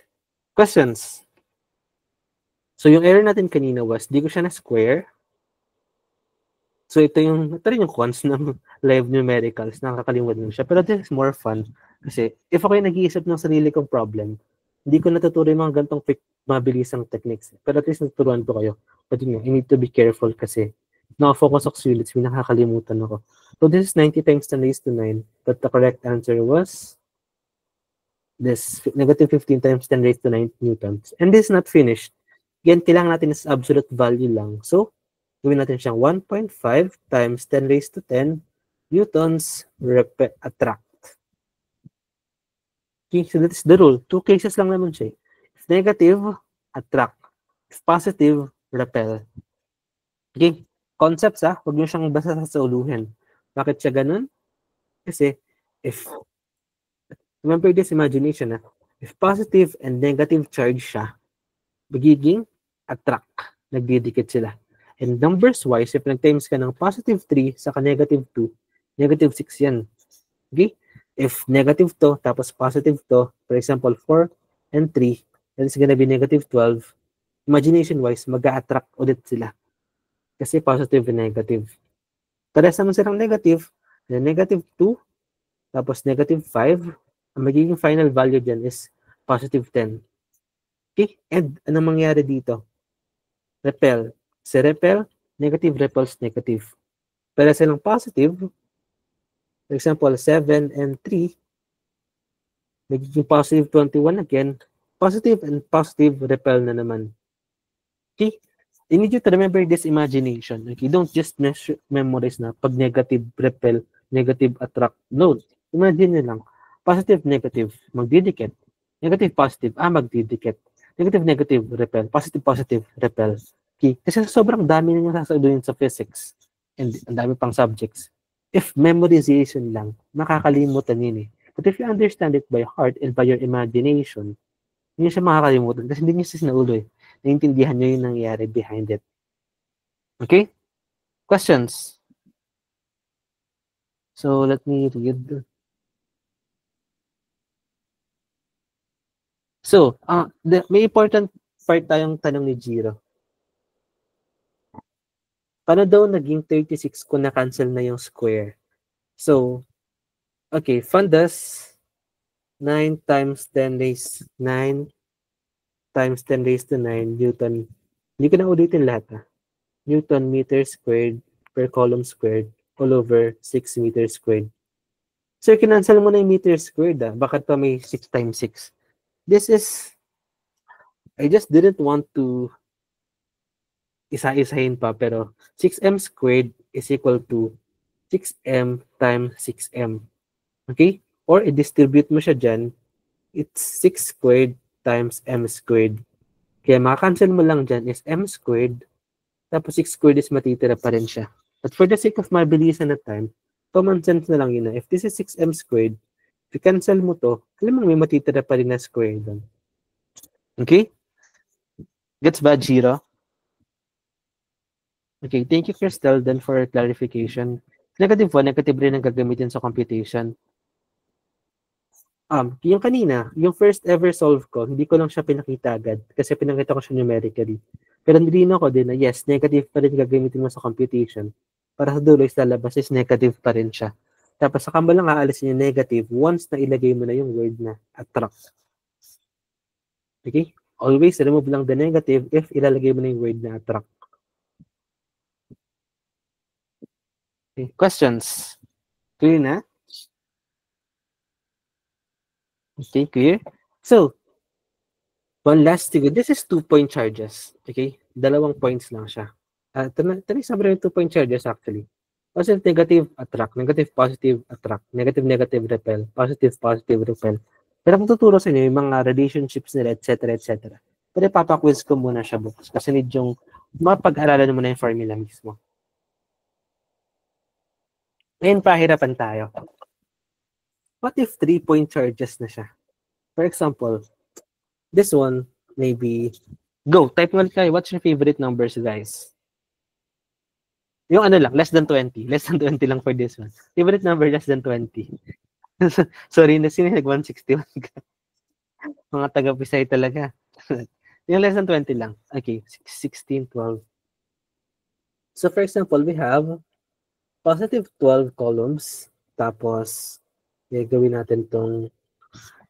Speaker 1: Questions? So, yung error natin kanina was, di ko siya na-square. So ito rin yung cons ng live numericals, nakakalimutan siya. Pero this is more fun kasi if ako yung nag-iisip ng sarili kong problem, hindi ko natuturo yung mga gantong mabilisang techniques. Pero at least natuturuan ko kayo. But yun, I need to be careful kasi nakafocus ako sa units, may nakakalimutan ako. So this is 90 times 10 raised to 9, but the correct answer was this negative 15 times 10 raised to 9 newtons. And this is not finished. Again, kailangan natin is absolute value lang. So, gawin natin siyang 1.5 times 10 raised to 10 newtons attract. Okay, so that is the rule. Two cases lang naman siya. If negative, attract. If positive, repel. Okay, concepts huwag niyo siyang basta sasauluhin. Bakit siya ganun? Kasi, remember this imagination if positive and negative charge siya, magiging attract. Nagdidikit sila. And numbers wise, if nag-times ka ng positive 3 saka negative 2, negative 6 yan. Okay? If negative to, tapos positive to, for example, 4 and 3, that is gonna be negative 12. Imagination wise, mag-a-attract ulit sila. Kasi positive and negative. Pares naman silang negative, negative 2, tapos negative 5, ang magiging final value dyan is positive 10. Okay? And anong mangyari dito? Repel. Si repel, negative repels negative. Pero silang positive, for example, 7 and 3, magiging positive 21 again, positive and positive repel na naman. Okay? I need you to remember this imagination. Okay? Don't just memorize na pag negative repel, negative attract. No. Imagine nyo lang. Positive, negative, magdidikit. Negative, positive, magdidikit. Negative, negative, repel. Positive, positive, repel. Okay? Kasi sobrang dami na nyo sasaluhin sa physics. And ang dami pang subjects. If memorization lang, makakalimutan yun But if you understand it by heart and by your imagination, hindi siya makakalimutan kasi hindi nyo siya sinaulo Naintindihan nyo yung nangyayari behind it. Okay? Questions? So, let me read. So, may important part tayong tanong ni Jiro. Paano daw naging 36 kung na-cancel na yung square? So, okay, fundas 9 times 10 raised 9 times 10 raised to 9 Newton. Hindi ko na ulitin lahat Newton meter squared per column squared all over 6 meters squared. So, kinancel mo na yung meter squared Bakit pa may 6 times 6? This is, I just didn't want to isa-isahin pa, pero 6m squared is equal to 6m times 6m. Okay? Or i-distribute mo siya dyan, it's 6 squared times m squared. Kaya makakancel mo lang dyan is m squared, tapos 6 squared is matitira pa rin siya. But for the sake of mabilisan na time, common sense na lang yun If this is 6m squared, if you cancel mo to, alam mo may matitira pa rin na square doon. Okay? Gets ba, Jiro? Okay, thank you, Crystal, then for clarification. Negative 1, negative rin ang gagamitin sa computation. Yung kanina, yung first ever solve ko, hindi ko lang siya pinakita agad kasi pinakita ko siya numerically. Pero nilino ko din na yes, negative pa rin gagamitin mo sa computation. Para sa dulo is lalabas is negative pa rin siya. Tapos saka mo lang aalisin yung negative once na ilagay mo na yung word na attract. Okay? Always remove lang the negative if ilalagay mo na yung word na attract. Okay. Questions? Clear na? Okay, clear? So, one last thing. This is 2-point charges. Okay? 2 points lang siya. Sabi rin 2-point charges actually. Positive, negative, attract. Negative, positive, attract. Negative, negative, repel. Positive, positive, repel. Pero kung tuturo sa inyo yung mga relationships nila, etc., etc. Pero papaquiz ko muna siya bukas kasi need yung mapag-aralan mo na yung formula mismo. Ngayon, pahirapan tayo. What if 3-point charges na siya? For example, this one, maybe, go, type mo kayo, what's your favorite numbers, guys? Yung ano lang, less than 20. Less than 20 lang for this one. Favorite number, less than 20. Sorry, sino nag-161 ka? Mga taga-Pisay talaga. Yung less than 20 lang. Okay, 16, 12. So, for example, we have positive 12 columns. Tapos, gagawin natin tong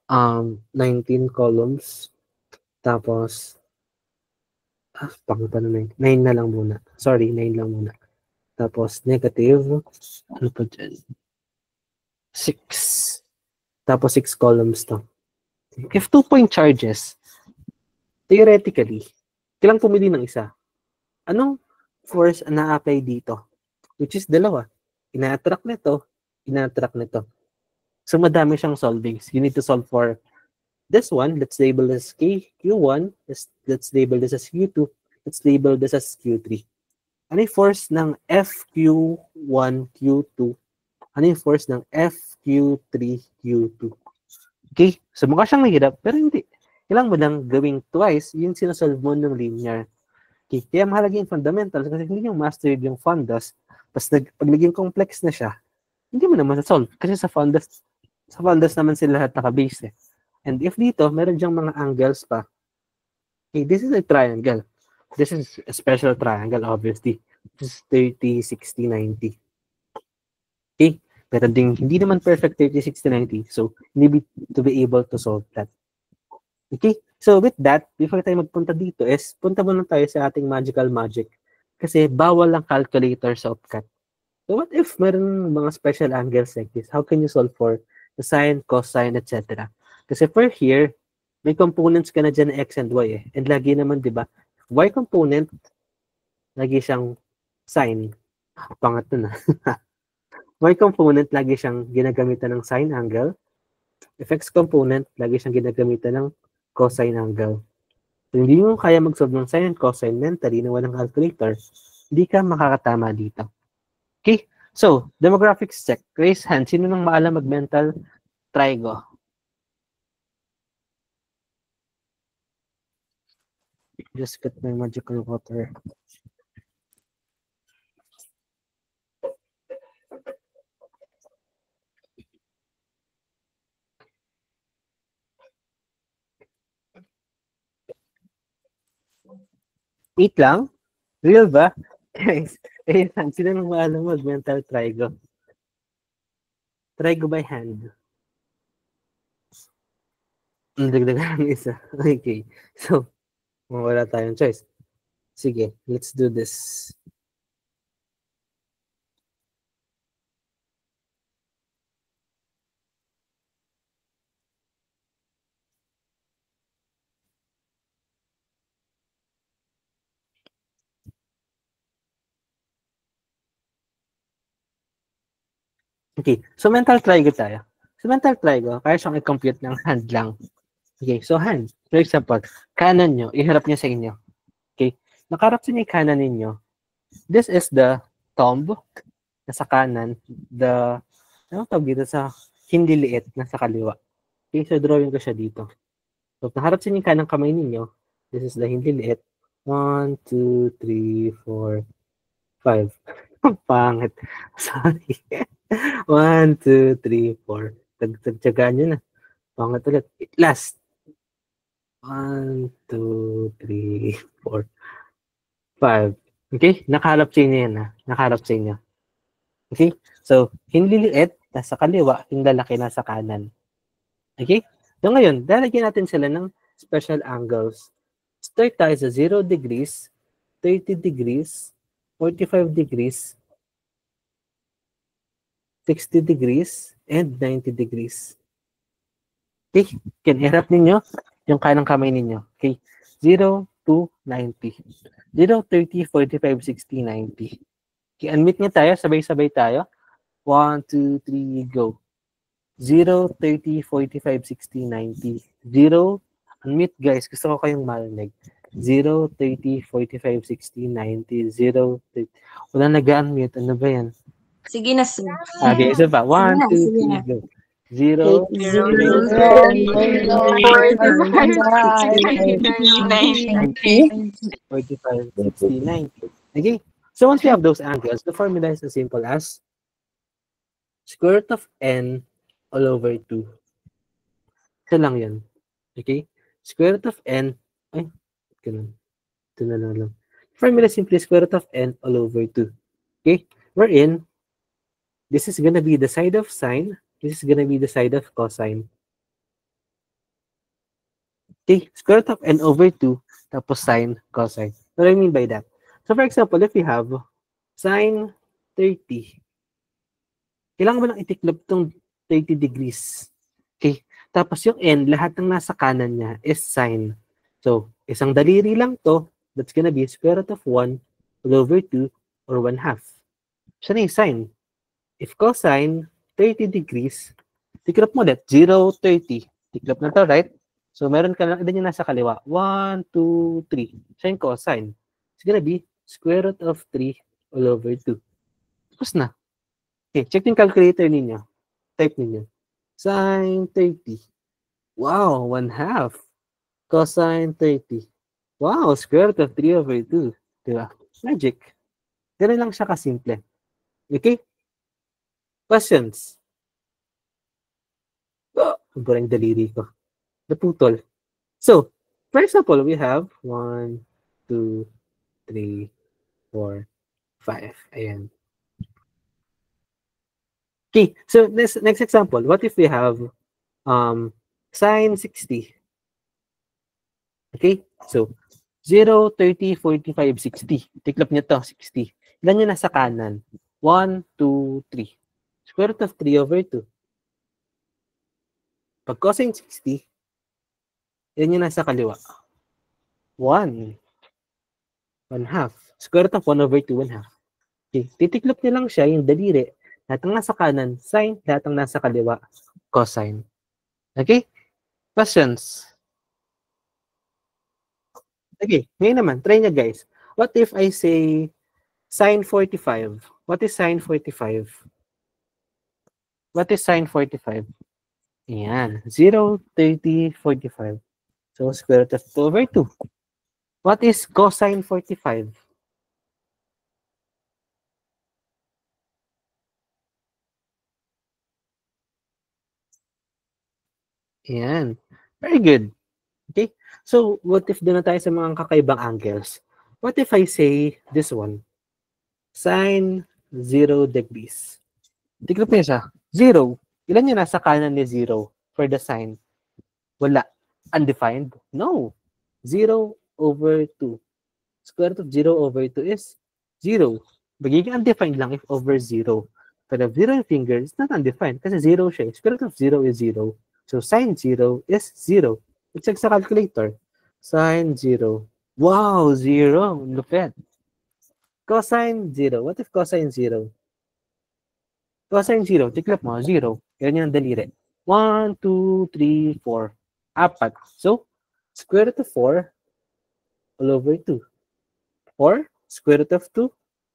Speaker 1: 19 columns. Tapos, paano 9? 9 na lang muna. Sorry, 9 lang muna. Tapos, negative, ano pa dyan? 6. Tapos, 6 columns to. If 2-point charges, theoretically, kailang pumili ng isa. Anong force na-apply dito? Which is dalawa. Ina-attract nito, ina-attract nito. So, madami siyang solvings. You need to solve for this one. Let's label this Q1. Let's label this as Q2. Let's label this as Q3. Ano yung force ng FQ1, Q2? Ano yung force ng FQ3, Q2? Okay? So, mukha siyang mahirap, pero hindi. Kailangan mo lang gawing twice yung sinasolve mo ng linear. Okay? Kaya mahalaga yung fundamentals kasi hindi yung mastered yung fundas. Tapos pag naging complex na siya, hindi mo naman sa-solve. Kasi sa fundas naman sila lahat naka-base eh. And if dito, meron diyang mga angles pa. Okay, this is a triangle. This is a special triangle, obviously. This is 30, 60, 90. Okay? Pero hindi naman perfect 30, 60, 90. So, need to be able to solve that. Okay? So, with that, before tayo magpunta dito punta muna tayo sa ating magical magic. Kasi bawal ang calculator sa OPCAT. So, what if meron mga special angles like this? How can you solve for the sine, cosine, etc.? Kasi for here, may components ka na dyan na x and y eh. And lagi naman, di ba, y component, lagi siyang sine. Pangat na. Y component, lagi siyang ginagamitan ng sine angle. If x component, lagi siyang ginagamitan ng cosine angle. So, hindi mo kaya mag-solve ng sine and cosine mentally na walang calculator, hindi ka makakatama dito. Okay? So, demographics check. Raise hand. Sino nang maalam mag-mental trigo? Just get my magical water. Eat lang? Real ba? Guys, sino nang maalam mag-mental trigo? Trigo by hand. Dagdagan ng isa. Okay. So, wala tayong choice. Sige, let's do this. Okay, so mental trigo tayo. So mental trigo, kaya siyang i-compute ng hand lang. Okay, so hand. For example, kanan nyo, iharap nyo sa inyo. Okay, nakarap sa inyo yung kanan ninyo. This is the thumb, nasa kanan. Ano tawag dito sa hindi liit, nasa kaliwa. Okay, so drawing ko siya dito. So, naharap sa inyo yung kanang kamay ninyo. This is the hindi liit. 1, 2, 3, 4, 5. Pangit. Sorry. 1, 2, 3, 4. Tagtsagaan nyo na. Pangat ulit. Last. 1, 2, 3, 4, 5. Okay? Nakaharap sa inyo yan ha. Nakaharap sa inyo. Okay? So, hindi liit, nasa kaliwa, yung lalaki nasa kanan. Okay? So ngayon, lalagyan natin sila ng special angles. Start tayo sa 0 degrees, 30 degrees, 45 degrees, 60 degrees, and 90 degrees. Okay? Iharap ninyo yung kanang kamay ninyo. Okay? 0 to 90. 0, 30, 45, 60, 90. Okay, unmute nyo tayo. Sabay-sabay tayo. 1, 2, 3, go. 0, 30, 45, 60, 90. 0, unmute guys. Gusto ko kayong marinig. 0, 30, 45, 60, 90. 0, 30. Wala nag-unmute. Ano ba yan?
Speaker 3: Sige na, sir.
Speaker 1: Okay, isa pa. 1, 2, 3, go. 0, 45, 60, 90. Okay? So once we have those angles, the formula is as simple as square root of n all over 2. Ito lang yan. Okay? Square root of n, ay, ganun. Ito na lang. Formula is simply square root of n all over 2. Okay? Wherein, This is gonna be the side of sine. This is gonna be the side of cosine. Okay, square root of n over 2, tapos sine, cosine. What do I mean by that? So for example, if you have sine 30, kailangan mo lang itiklop tong 30 degrees. Okay, tapos yung n, lahat ng nasa kanan niya is sine. So, isang daliri lang to, that's gonna be square root of 1 all over 2 or 1/2. Siya na yung sine. If cosine 30 degrees, tiklop mo ulit, 0, 30. Tiklop na to, right? So, meron ka lang, ilan yung nasa kaliwa? 1, 2, 3. Siya yung cosine. It's gonna be square root of 3 all over 2. Tapos na. Okay, check yung calculator ninyo. Type ninyo. Sine 30. Wow, 1/2. Cosine 30. Wow, square root of 3 over 2. Diba? Magic. Ganun lang siya kasimple. Okay? Questions? Ang burang daliri ko. Naputol. So, for example, we have 1, 2, 3, 4, 5. Ayan. Okay, so next example, what if we have sine 60? Okay, so 0, 30, 45, 60. Tiklop niyo to, 60. Ilan yung nasa kanan? 1, 2, 3. Square root of 3 over 2. Pag cosine 60, ilan yung nasa kaliwa? 1. 1/2. Square root of 1 over 2, 1/2. Okay, titiklop niyo lang siya, yung daliri. Lahat ng nasa kanan, sine. Lahat ng nasa kaliwa, cosine. Okay? Questions? Okay, ngayon naman, try nyo guys. What if I say sine 45? What is sine 45? What is sine 45? Ayan, 0, 30, 45. So, square root of 2 over 2. What is cosine 45? Ayan, very good. Okay, so what if doon na tayo sa mga kakaibang angles? What if I say this one? Sine 0 degrees. Tignan mo siya. 0. Ilan yung nasa kanan ni 0 for the sine? Wala. Undefined? No. 0 over 2. Square root of 0 over 2 is 0. Magiging undefined lang if over 0. But if 0 yung finger, it's not undefined kasi 0 siya. Square root of 0 is 0. So sine 0 is 0. Let's check sa calculator. Sine 0. Wow, 0. Lupit. Cosine 0. What if cosine 0? Cosine 0. Tiklop mo, 0. Yan yung daliri. 1, 2, 3, 4. 4. So, square root of 4 all over 2. Or, square root of 2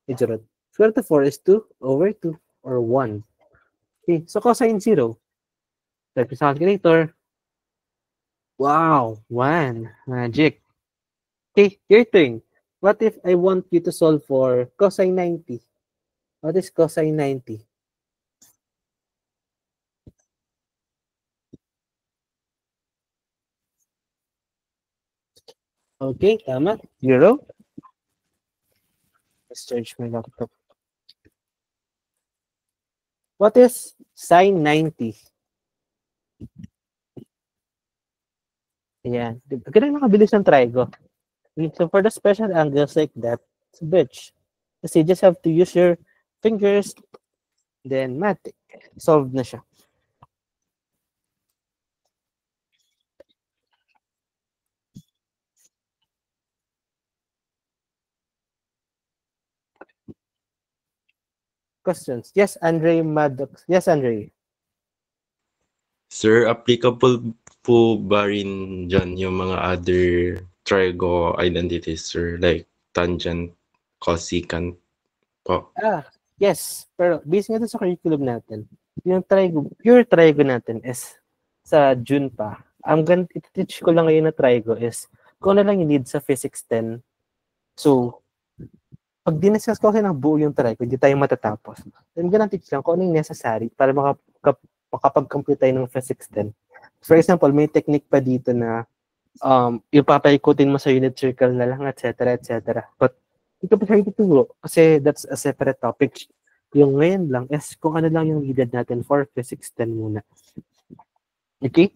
Speaker 1: is root. Square root of 4 is 2 over 2 or 1. Okay, so cosine 0. Type sa calculator. Wow, 1. Magic. Okay, your turn. What if I want you to solve for cosine 90? What is cosine 90? Okay, tama. 0. Let's charge my laptop. What is sine 90? Ayan. Ganun nakabilis ng trigo. So for the special angles like that, it's a bitch. Kasi you just have to use your fingers, then matic. Solved na siya. Questions? Yes, Andre Maddox. Yes, Andre.
Speaker 3: Sir, applicable po ba rin dyan yung mga other trigo identities, sir? Like tangent, cosecant po?
Speaker 1: Yes. Pero based nga sa curriculum natin, yung trigo, pure trigo natin is sa June pa. Ang iti-teach ko lang ngayon na trigo is kung ano lang yung need sa physics 10. So, pag diniscuss ko kasi ng buo yung trigo, hindi tayo matatapos. Then, ganun teach lang kung ano yung necessary para makapag-compute tayo ng physics 10. For example, may technique pa dito na yung papaikutin mo sa unit circle na lang, etc., etc. But, ito pa siya ituturo kasi that's a separate topic. Yung ngayon lang is kung ano lang yung needed natin for physics 10 muna. Okay?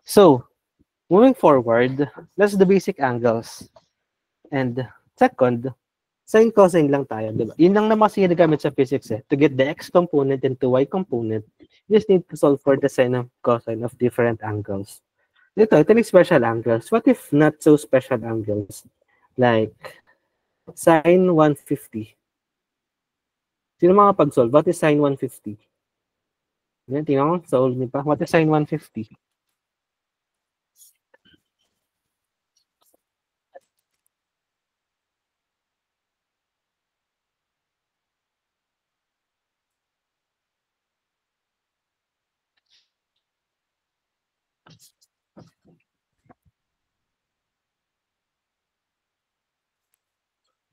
Speaker 1: So, moving forward, that's the basic angles. And second, sine cosine lang tayo, di ba? Yun lang naman kasi ginagamit sa physics eh. To get the x component and the y component, you just need to solve for the sine and cosine of different angles. Ito yung special angles. What if not so special angles? Like, sine 150. Sino mga pag-solve? What is sine 150? Yan, tingnan ko, solve niyo pa. What is sine 150?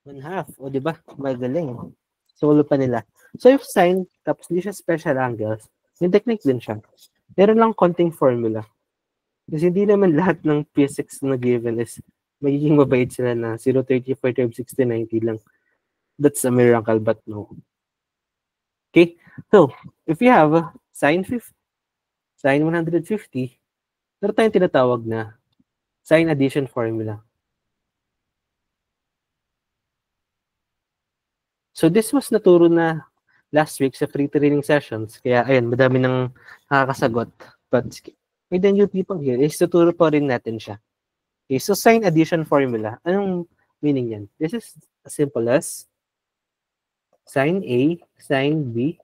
Speaker 1: One half. O, di ba? Magaling. Solo pa nila. So, if sine, tapos hindi siya special angles, yung technique din siya. Meron lang konting formula. Kasi hindi naman lahat ng physics na given is magiging mabait sila na 0, 30, 40, 60, 90 lang. That's a miracle, but no. Okay? So, if you have sine 50, sine 150, meron tayong tinatawag na sine addition formula. So this was naturo na last week sa free training sessions. Kaya ayun, madami nang nakakasagot. But with the new people here, is tuturo pa rin natin siya. Okay, so sine addition formula. Anong meaning yan? This is as simple as sine A, sine B,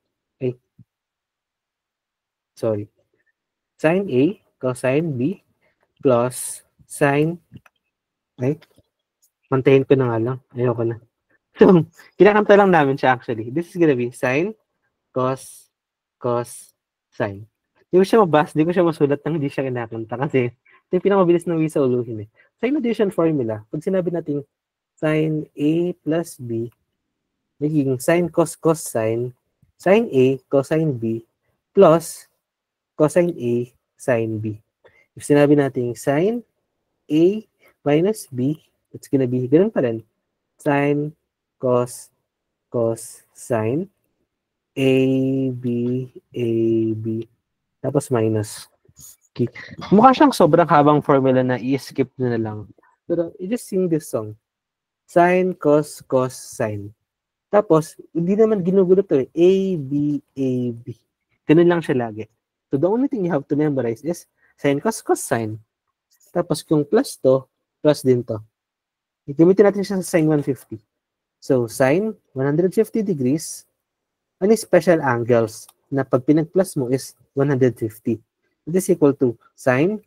Speaker 1: sine A cosine B plus sine, mantahin ko na nga lang. Ayoko na. So, kinakanta lang namin siya actually. This is gonna be sine, cos, sine. Hindi ko siya mabas, hindi ko siya masulat nang hindi siya kinakanta kasi ito yung pinakamabilis ng visa uluhin eh. Sine addition formula, pag sinabi natin sine A plus B, nagiging sine cos sine, sine A cosine B plus cosine A sine B. If sinabi natin sine A minus B, it's gonna be ganun pa rin. Sine cos sine A, B, tapos minus. Okay. Mukha siyang sobrang habang formula na i-skip na lang. Pero you just sing this song. Sine, cos, sine. Tapos, hindi naman ginugulo to eh. A, B. Ganun lang siya lagi. So the only thing you have to memorize is sine, cos, sine. Tapos kung plus to, plus din to. Gamitin natin siya sa sine 150. So, sine 150 degrees, ano special angles na pag pinag-plus mo is 150. It is equal to sine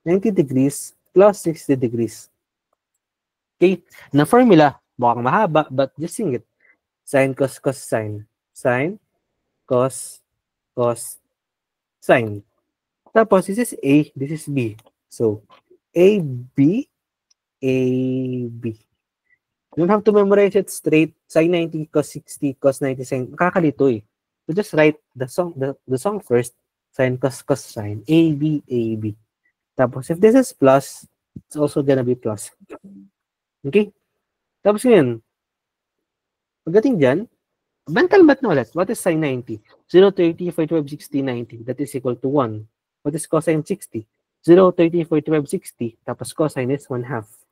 Speaker 1: 90 degrees plus 60 degrees. Okay? Na formula, mukhang mahaba, but just sing it. Sine, cos, sine. Sine, cos, sine. Tapos, this is A, this is B. So, A, B. You don't have to memorize it straight. Sine 90, cos 60, cos 90 sine. Nakakalito eh. So just write the song first. Sine, cos, sine. A, B. Tapos if this is plus, it's also gonna be plus. Okay? Tapos yun. Pagdating dyan, mental math na ulit. What is sine 90? 0, 30, 45, 60, 90. That is equal to 1. What is cosine 60? 0, 30, 45, 60. Tapos cosine is 1/2.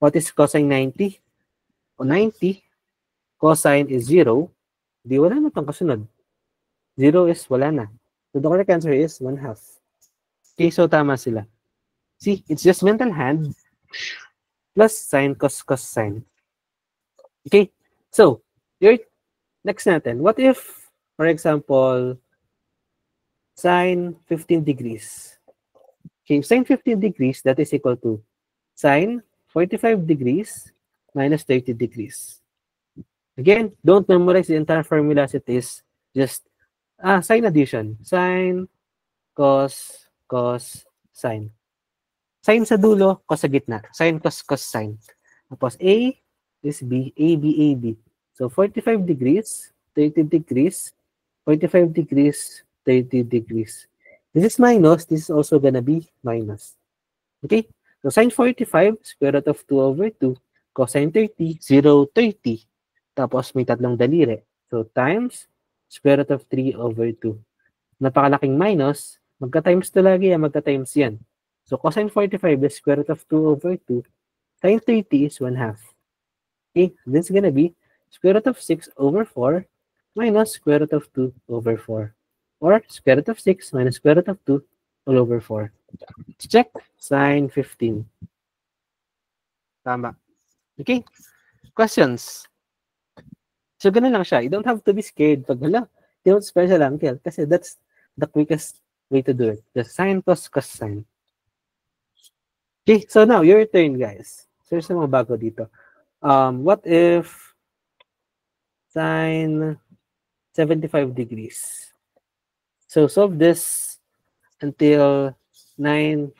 Speaker 1: What is cosine 90? O 90, cosine is 0. Di wala na itong kasunod. 0 is wala na. So the correct answer is 1/2. Okay, so tama sila. See, it's just mental hand plus sine, cos, sine. Okay, so next natin. What if, for example, sine 15 degrees? Okay, sine 15 degrees, that is equal to sine 45 degrees minus 30 degrees. Again, don't memorize the entire formula as it is. Just sine addition. Sine, cos, sine. Sine sa dulo, cos sa gitna. Sine, cos, sine. Tapos A is B, AB. So 45 degrees, 30 degrees, 45 degrees, 30 degrees. This is minus. This is also gonna be minus. Okay? So sine 45, square root of 2/2, cosine 30, 0, 30. Tapos may tatlong daliri. So, times square root of 3 over 2. Napakalaking minus, magka-times 2 lagi yan, magka-times yan. So, cosine 45 is square root of 2 over 2. Sine 30 is 1/2. Okay, this is gonna be square root of 6 over 4 minus square root of 2 over 4. Or square root of 6 minus square root of 2 all over 4. Let's check. Sine 15. Tama. Okay. Questions? So, ganun lang siya. You don't have to be scared pag, hala, you don't special angle. Kasi that's the quickest way to do it. Just sine plus cosine. Okay, so now, your turn, guys. So, here's mga bago dito. What if sine 75 degrees? So, solve this until 10:17.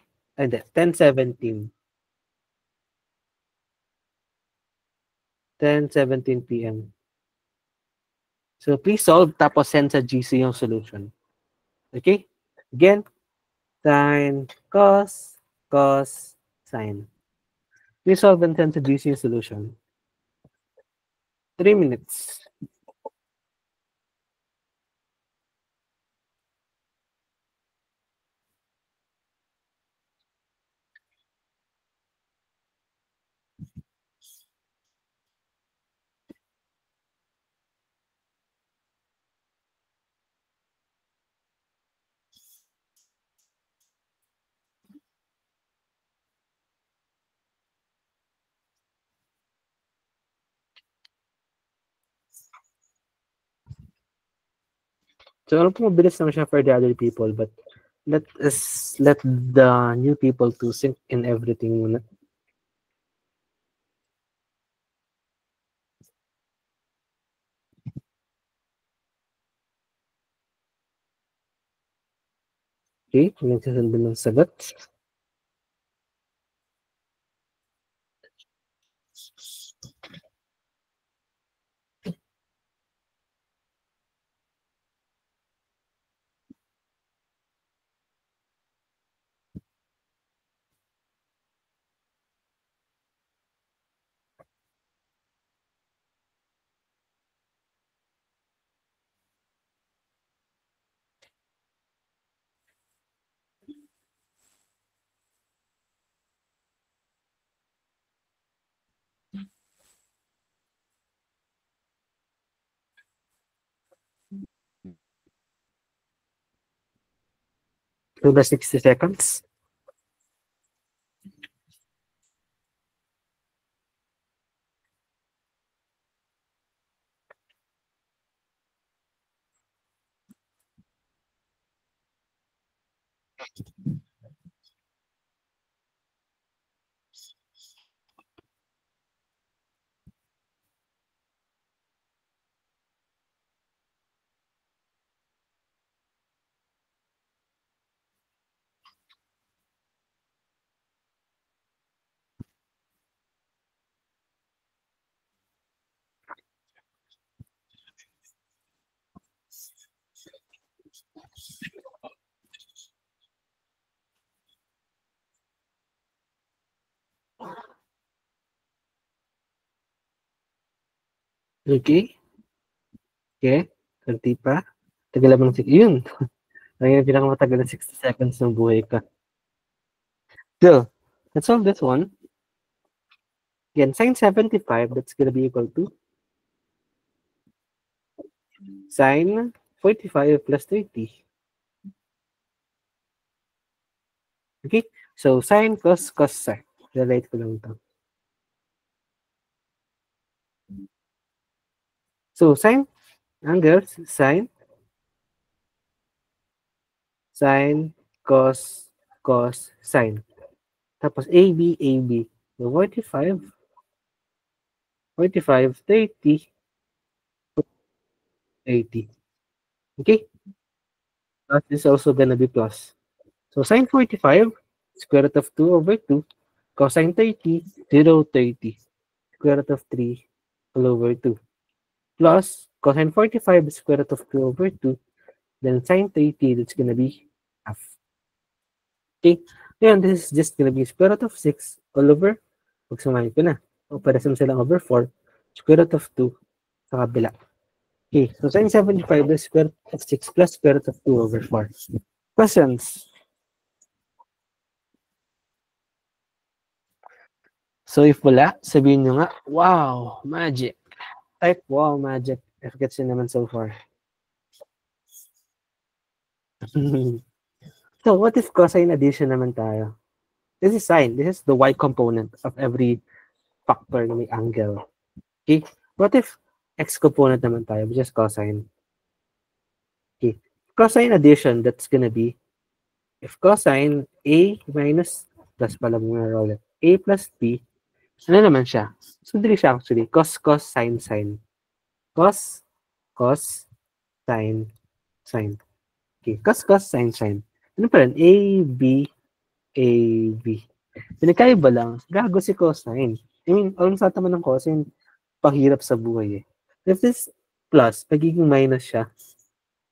Speaker 1: 10:17 p.m. So, please solve, tapos send sa GC yung solution. Okay? Again, sine, cos, sine. Please solve and send sa GC yung solution. 3 minutes. So, alam po mabilis naman siya for the other people, but let the new people to sink in everything muna. Okay, nagsasabi ng sagot. So, the 60 seconds. Okay. Okay. Kunti pa. Tagal lang ng yun. Ang yung pinakamatagal na 60 seconds ng buhay ka. So, let's solve this one. Again, sine 75, that's gonna be equal to sine 45 plus 30. Okay? So, sine cos sine. Relate ko lang ito. So, sine angles, sine cos sine. Tapos AB. So 45, 30, 80. Okay? That is also gonna be plus. So sine 45, square root of 2 over 2, cosine 30, 0, 30. Square root of 3 all over 2. Plus cosine 45 is square root of 2 over 2. Then sine 30, that's gonna be half. Okay? Ngayon, this is just gonna be square root of 6 all over, pagsamahin ko na. O para silang over 4, square root of 2 sa kabila. Okay, so sin 75 is square root of 6 plus square root of 2 over 4. Questions? So if wala, sabihin nyo nga, wow, magic. Type, wow, magic. If gets yun naman so far. So what if cosine addition naman tayo? This is sine. This is the y component of every factor na may angle. Okay? What if x component naman tayo, which is cosine? Okay. Cosine addition, that's gonna be, if cosine a minus, plus pala muna ulit, a plus b, ano naman siya? Sundali siya actually. Cos, sine, sine. Cos, sine, sine. Okay. Cos, sine, sine. Ano pa rin? A, B, A, B. Pinagkaiba lang, gago si cosine. I mean, alam sa tama ng cosine, pahirap sa buhay eh. If this plus, pagiging minus siya,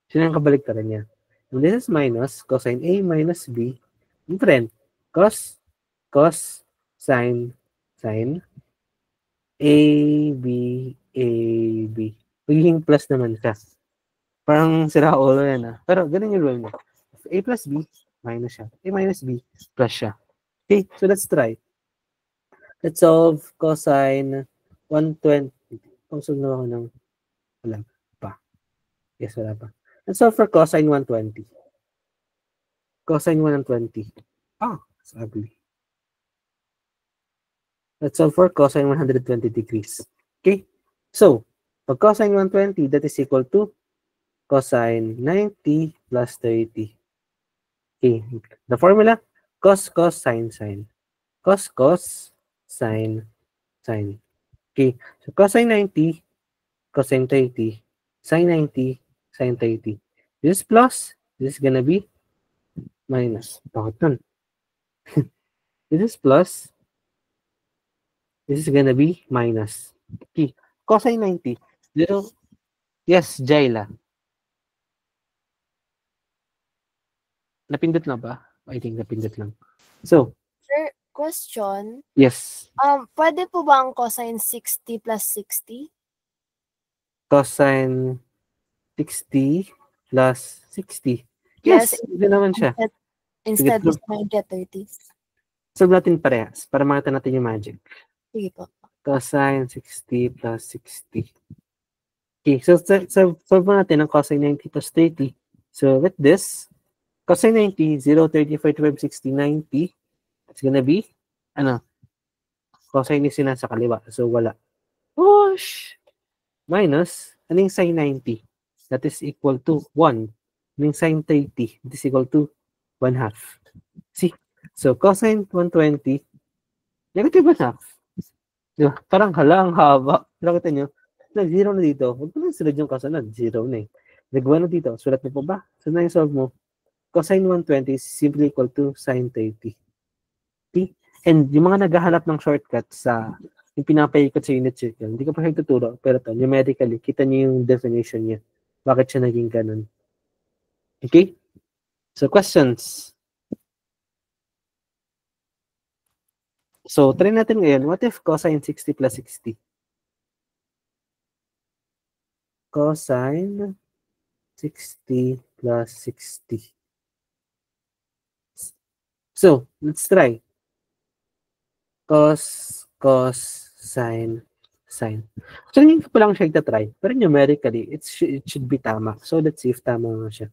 Speaker 1: siya ang kabaliktaran niya. And this is minus, cosine A minus B. Yung friend, cos, sine, sine, A, B, A, B. Pagiging plus naman siya. Parang sira ulo yan ah. Pero ganun yung rule niya. A plus B, minus siya. A minus B, plus siya. Okay, so let's try. Let's solve cosine 120. Solve na ako ng, wala pa. Yes, wala pa. Let's solve for cosine 120. Cosine 120. Ah, it's ugly. Let's solve for cosine 120 degrees. Okay, so, pag cosine 120, that is equal to cosine 90 plus 30. Okay, the formula, cos, sine, sine. Cos, sine, sine. Okay, so cosine 90, cosine 30, sine 90, sine 30. This is plus, this is gonna be minus. Bakit nun? This is plus, this is gonna be minus. Okay, cosine 90, 0. Yes, Jaila. Napindot na ba? I think napindot lang. So,
Speaker 4: Sir, question.
Speaker 1: yes.
Speaker 4: Pwede po ba ang cosine 60 plus 60?
Speaker 1: Cosine 60 plus 60.
Speaker 4: Yes,
Speaker 1: Yes, ito naman siya.
Speaker 4: Instead
Speaker 1: Sige,
Speaker 4: of 90 at 30.
Speaker 1: solve natin parehas para makita natin yung magic.
Speaker 4: Sige po.
Speaker 1: Cosine 60 plus 60. Okay, so solve natin ang cosine 90 plus 30. So with this, cosine 90, 0, 30, 45, 60, 90. It's gonna be, cosine is yun nasa kaliwa. So wala. Whoosh! Minus, anong sine 90? That is equal to 1. Anong sine 30? That is equal to 1/2. See? So cosine 120, negative 1/2. Diba? Parang ang haba. Pero kita nyo, nag-0 na dito. Huwag mo lang sunod yung kasunod. 0 na eh. Nag-1 na dito. Sulat mo po ba? So na yung solve mo. Cosine 120 is simply equal to sine 30. Okay? And yung mga naghahanap ng shortcut sa yung pinapaikot sa unit circle, hindi ko pa kayo tuturo, pero to, numerically, kita niyo yung definition niya. Bakit siya naging ganun. Okay? So, questions? So, try natin ngayon. What if cosine 60 plus 60? Cosine 60 plus 60. So, let's try. Cos, sine, sine. So, hindi ko pa lang siya ita-try. Pero numerically, it should be tama. So, let's see if tama nga siya.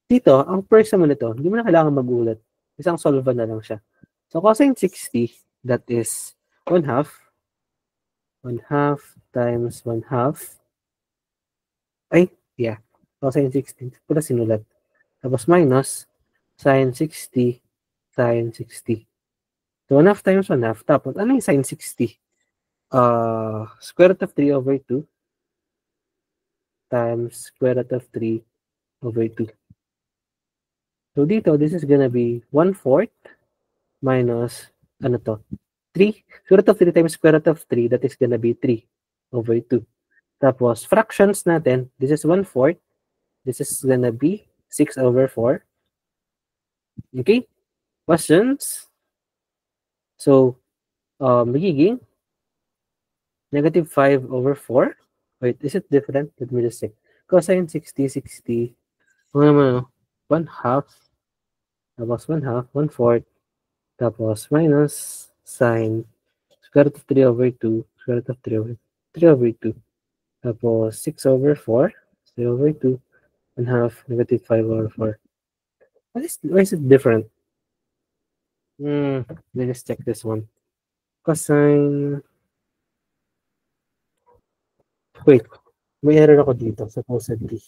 Speaker 1: Dito, ang first naman ito, hindi mo na kailangan magulat. Isang solve na lang siya. So, cosine 60, that is 1/2. 1/2 times 1/2. Ay, yeah. Cosine 60. Pula sinulat. Tapos minus sine 60, sine 60. So, 1/2 times 1/2. Tapos, ano yung sine 60? Square root of 3 over 2 times square root of 3 over 2. So, dito, this is gonna be 1/4 minus, 3. Square root of 3 times square root of 3, that is gonna be 3 over 2. Tapos, fractions natin, this is 1/4. This is gonna be 6 over 4. Okay? Questions? So, magiging negative 5 over 4 Wait, is it different? Let me just check. Cosine 60, 60. Ano naman, ano? 1/2. Tapos 1/2, 1/4. Tapos minus sine square root of 3 over 2. Square root of 3 over 2. Tapos 6 over 4. 3 over 2. 1/2, negative 5 over 4. Why is it different? Let's check this one. Cosine. Wait, may error ako dito, supposedly.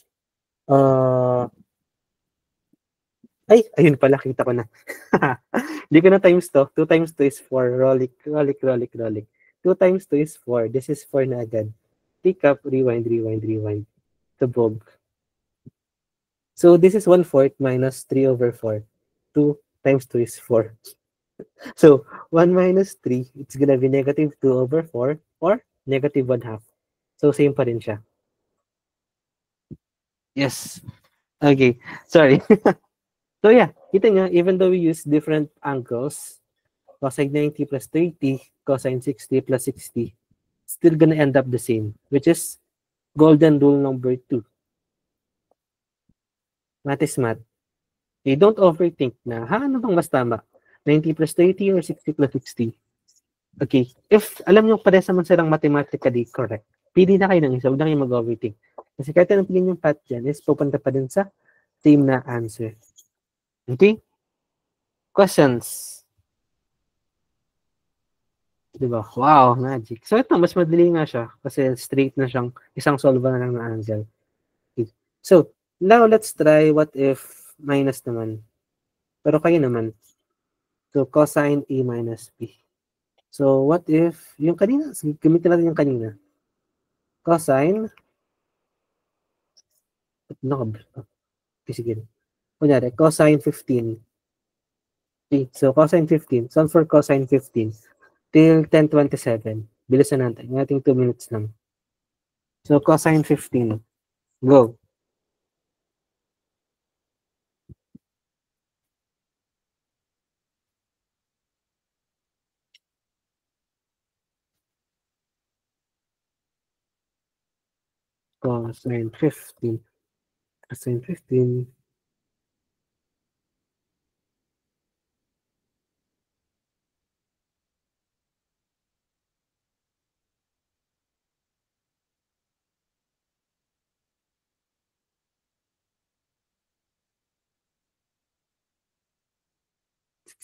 Speaker 1: Ayun pala, kita ko na. Hindi ko na times to. 2 times 2 is 4. Rollick. 2 times 2 is 4. This is 4 na agad. Pick up, rewind. Sabog. So, this is 1/4 minus 3 over 4. 2 times 2 is 4. So, 1 minus 3, it's gonna be negative 2 over 4 or negative 1/2. So, same pa rin siya. Yes. Okay. Sorry. So, yeah. Kita nyo, even though we use different angles, cosine 90 plus 30, cosine 60 plus 60, still gonna end up the same, which is golden rule number 2. Math is math. Okay, don't overthink na, ano bang mas tama? 90 plus 30 or 60 plus 60? Okay, if alam nyo pares naman silang mathematically correct, pili na kayo ng isa, huwag na kayo mag-overthink. Kasi kahit anong pili yung path dyan, is pupunta pa din sa same na answer. Okay? Questions? Diba? Wow, magic. So ito, mas madali nga siya kasi straight na siyang isang solve na lang na answer. Okay. So, now let's try what if minus naman. Pero kayo naman. So, cosine A minus B. So, what if, yung kanina, gamitin natin yung kanina. Cosine, sige. Kunyari, cosine 15. Okay, so cosine 15. Solve for cosine 15 till 10:27. Bilisan natin. Yung ating 2 minutes lang. So, cosine 15. Go. Cosine 15. Cosine 15.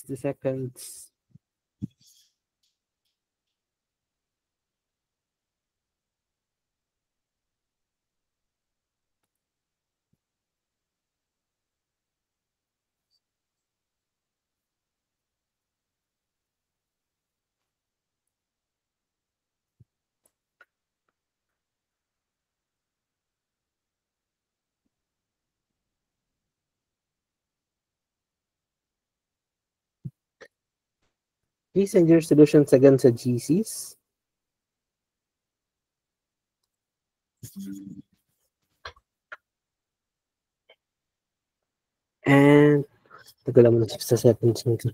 Speaker 1: Seconds. Please send your solutions again sa GCs. And tagal mo na 6 seconds nito.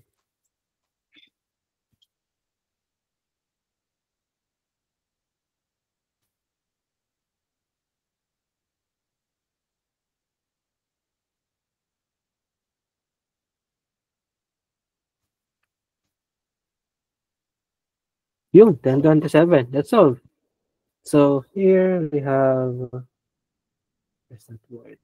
Speaker 1: Yun, 10:27. That's all. So here we have, where's that word?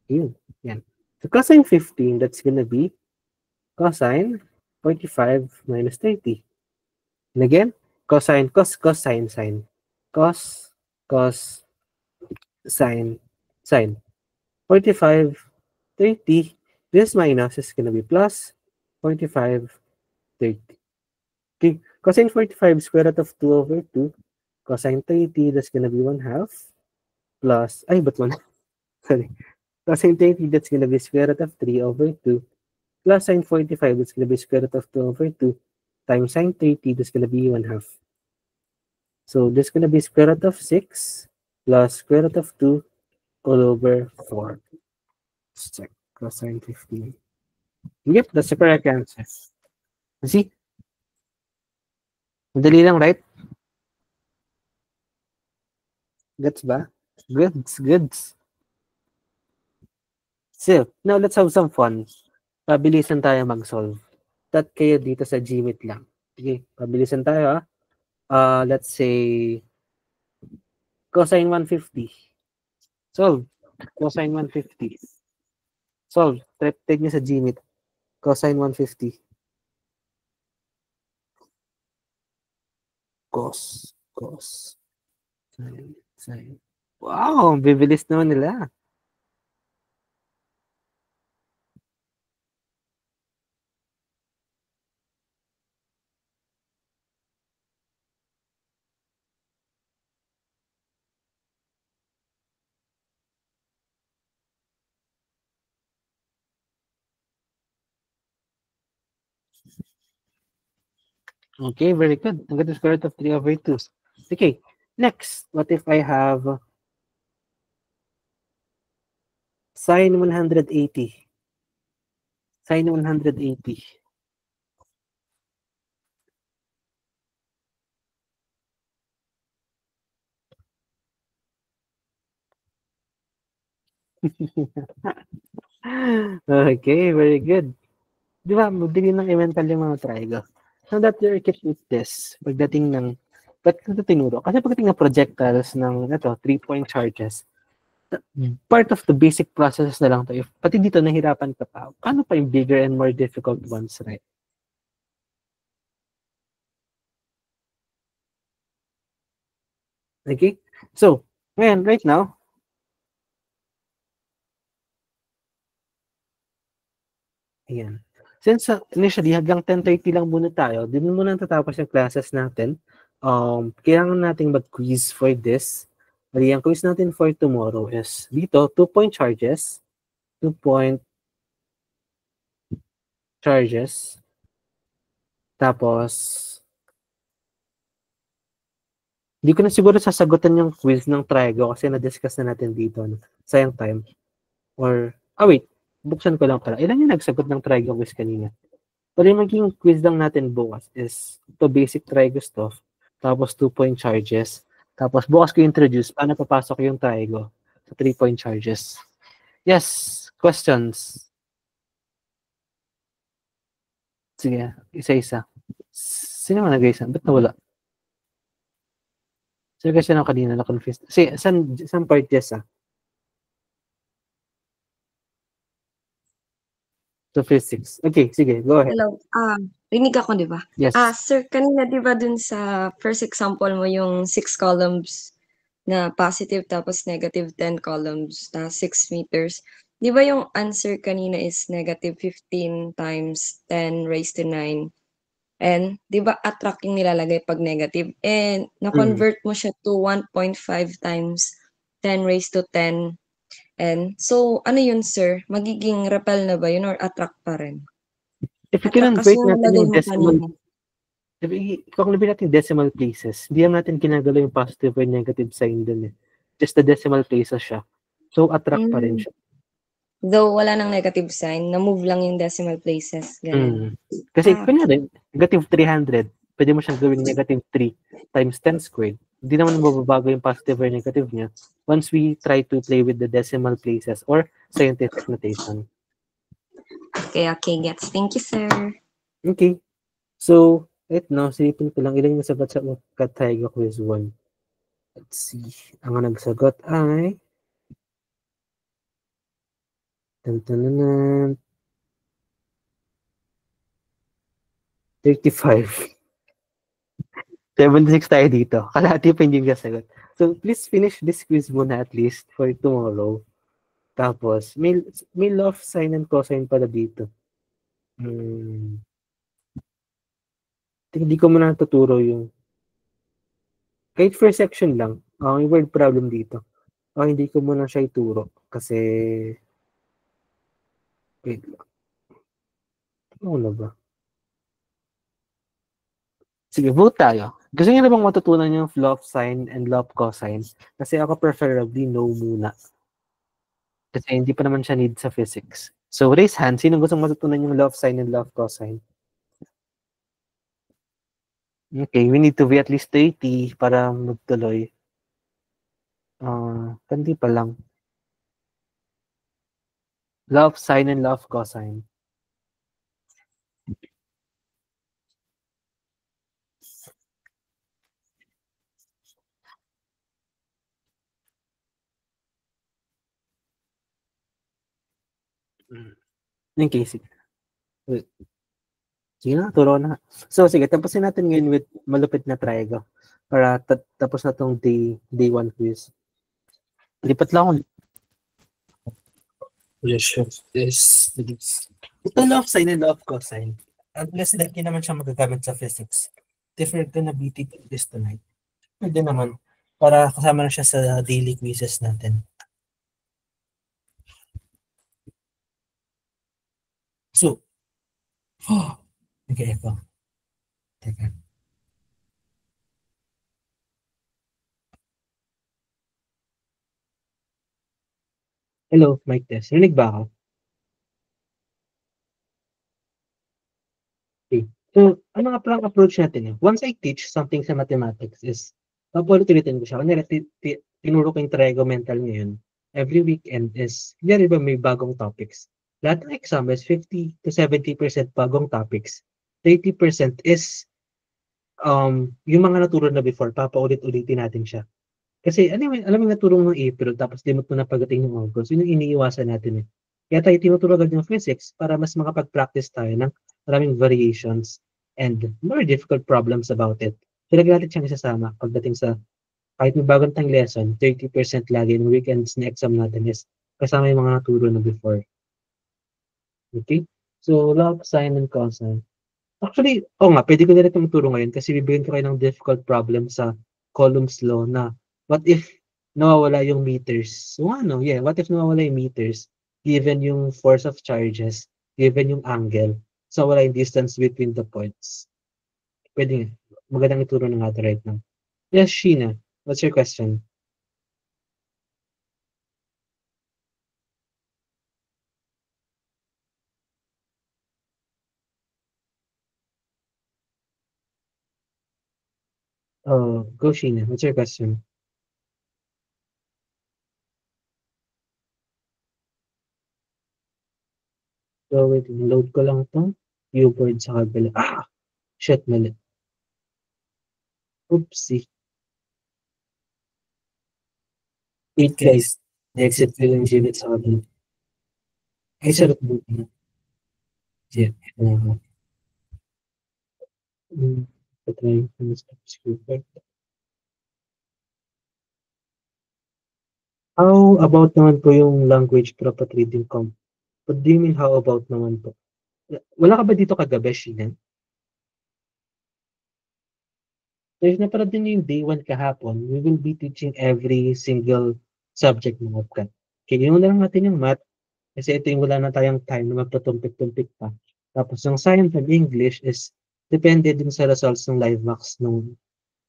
Speaker 1: Yun, yan. So cosine 15, that's gonna be cosine 45 minus 30. And again, cosine, sine, sine. Sine, sine. 45, 30. This minus is gonna be plus 45, 30. Okay, cosine 45 square root of 2 over 2. Cosine 30, that's gonna be 1/2 plus, but 1, sorry. Cosine 30, that's gonna be square root of 3 over 2 plus sine 45, that's gonna be square root of 2 over 2 times sine 30, that's gonna be 1/2. So this is gonna be square root of 6 plus square root of 2 all over 4. Let's check cosine 15. Yep, that's the correct answer. See? Madali lang, right? Gets ba? Goods. So, now let's have some fun. Pabilisan tayo mag-solve. Tat kayo dito sa Gmeet lang. Okay, pabilisan tayo let's say cosine 150. Solve. Cosine 150. Solve. Take nyo sa Gmeet. Cosine 150. Cos. Sine. Wow, bibilis naman nila. Okay, very good. I got the square root of 3/2. Okay, next, what if I have sine 180? Sine 180. Okay, very good. Di ba, madali ng i-mental yung mga trigo. Now that you're equipped with this, pagdating ng, ba't ito tinuro? Kasi pagdating ng projectiles ng, 3-point charges, part of the basic process na lang to. If pati dito nahirapan ka pa, paano pa yung bigger and more difficult ones, right? Okay? So, ngayon, right now, ayan. Since initially hanggang 10:30 lang muna tayo, din muna tatapos yung classes natin. Kailangan nating mag-quiz for this. Bali, ang quiz natin for tomorrow is dito, 2-point charges. 2-point charges. Tapos, hindi ko na siguro sasagutan yung quiz ng trigo kasi na-discuss na natin dito. No? Sayang time. Or, wait. Buksan ko lang pala. Ilan yung nagsagot ng trigo quiz kanina? Pero yung maging quiz lang natin bukas is to basic trigo stuff. Tapos 2-point charges. Tapos bukas ko introduce paano papasok yung trigo sa 3-point charges. Yes, questions? Sige, isa-isa. Sino man nag-isa? Ba't nawala? Sino kasi na kanina na-confused? Sige, saan part yes So physics. Okay, sige, go ahead.
Speaker 5: Hello. Rinig ako, di ba?
Speaker 1: Yes.
Speaker 5: Sir, kanina di ba dun sa first example mo yung 6 columns na positive tapos negative 10 columns na 6 meters. Di ba yung answer kanina is negative 15 times 10 raised to 9? And di ba attract yung nilalagay pag negative? And na-convert mo siya to 1.5 times 10 raised to 10. And so, ano yun, sir? Magiging repel na ba yun or attract pa rin?
Speaker 1: If you convert natin yung decimal, kung nabili natin decimal places, hindi natin ginagalaw yung positive or negative sign dun eh. Just the decimal places siya. So, attract pa rin siya.
Speaker 5: Though wala nang negative sign, na-move lang yung decimal places.
Speaker 1: Kasi, kunyari, negative 300, pwede mo siyang gawing negative 3 times 10 squared. Hindi naman mababago yung positive or negative niya once we try to play with the decimal places or scientific notation.
Speaker 5: Okay, gets. Thank you, sir.
Speaker 1: Okay. So, right now, silipin ko lang ilan yung nasagot sa Kataiga Quiz 1. Let's see. Ang nagsagot ay 35. 76 tayo dito. Kalahati pa hindi nasagot. So, please finish this quiz muna at least for tomorrow. Tapos, may love sign and cosine pala dito. Hindi ko muna tuturo yung kahit first section lang. May word problem dito. Hindi ko muna siya ituro kasi wait lang. Ano na ba? Sige, vote tayo. Gusto niyo na bang matutunan yung love sign and love cosine? Kasi ako preferably no muna. Kasi hindi pa naman siya need sa physics. So, raise hand. Sino gusto matutunan yung love sign and love cosine? Okay, we need to be at least 30 para magtuloy. Hindi pa lang. Law of sine and law of cosine. Okay, sige. Sige na, turo na. So, sige, tapusin natin ngayon with malupit na triangle para tapos na tong day 1 quiz. Lipat lang ako. This. Ito law of sine and law of cosine. Unless hindi naman siya magagamit sa physics. If we're gonna be taking this tonight, pwede naman. Para kasama na siya sa daily quizzes natin. So, okay, ito. Teka. Hello, mic test. Rinig ba ako? Okay. So, ano nga palang approach natin? Once I teach something sa mathematics is, papulit-ulitin ko siya. Kanya, tinuro ko yung trigonometry ngayon. Every weekend is, yari ba may bagong topics? Lahat ng exam is 50 to 70% bagong topics. 30% is yung mga naturo na before, papaulit-ulitin natin siya. Kasi alam mo naturo ng April, tapos limot mo na pagdating ng August, yun yung iniiwasan natin eh. Kaya tayo tinuturo agad yung physics para mas makapag-practice tayo ng maraming variations and more difficult problems about it. So, lagi natin siyang isasama pagdating sa kahit may bagong tayong lesson, 30% lagi ng weekends na exam natin is kasama yung mga naturo na before. Okay? So, law of sine and cosine. Actually, nga, pwede ko na rin itong turo ngayon kasi bibigyan ko kayo ng difficult problem sa Coulomb's law na what if nawawala yung meters? So what if nawawala yung meters given yung force of charges, given yung angle, so wala yung distance between the points? Pwede nga. Magandang ituro na nga ito right now. Yes, Sheena, what's your question? Go Sheena, what's your question? So, wait, load ko lang itong viewboard sa kabila. Shit, mali. Oopsie. Wait guys, exit ko yung unit sa kabila. Ay, sarap mo. Yeah. Patry ko na stop screen. How about naman po yung language proper reading comp? What do you mean how about naman po? Wala ka ba dito kagabi, Sheena? There's na para din yung day 1 kahapon, we will be teaching every single subject ng OPCAT. Okay, yun na lang natin yung math, kasi ito yung wala na tayong time na magpatumpik-tumpik pa. Tapos yung science and English is depende din sa results ng live mocks ng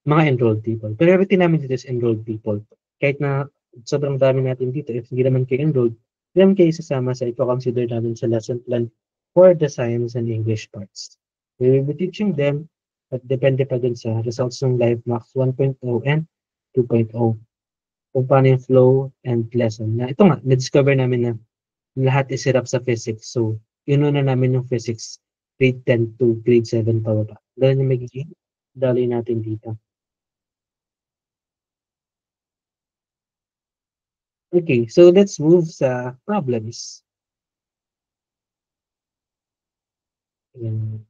Speaker 1: mga enrolled people. Pero everything namin dito is enrolled people. Kahit na sobrang dami natin dito, if hindi naman kayo enrolled, hindi naman kayo sasama sa ito-consider namin sa lesson plan for the science and English parts. We will be teaching them, at depende pa dun sa results ng live mocks 1.0 and 2.0. Kung paano yung flow and lesson. Na ito nga, na-discover namin na lahat is hirap sa physics. So, inuna namin yung physics grade 10 to grade 7 pa ba. Dahil yung magiging dali natin dito. Okay, so let's move sa problems. Ayan.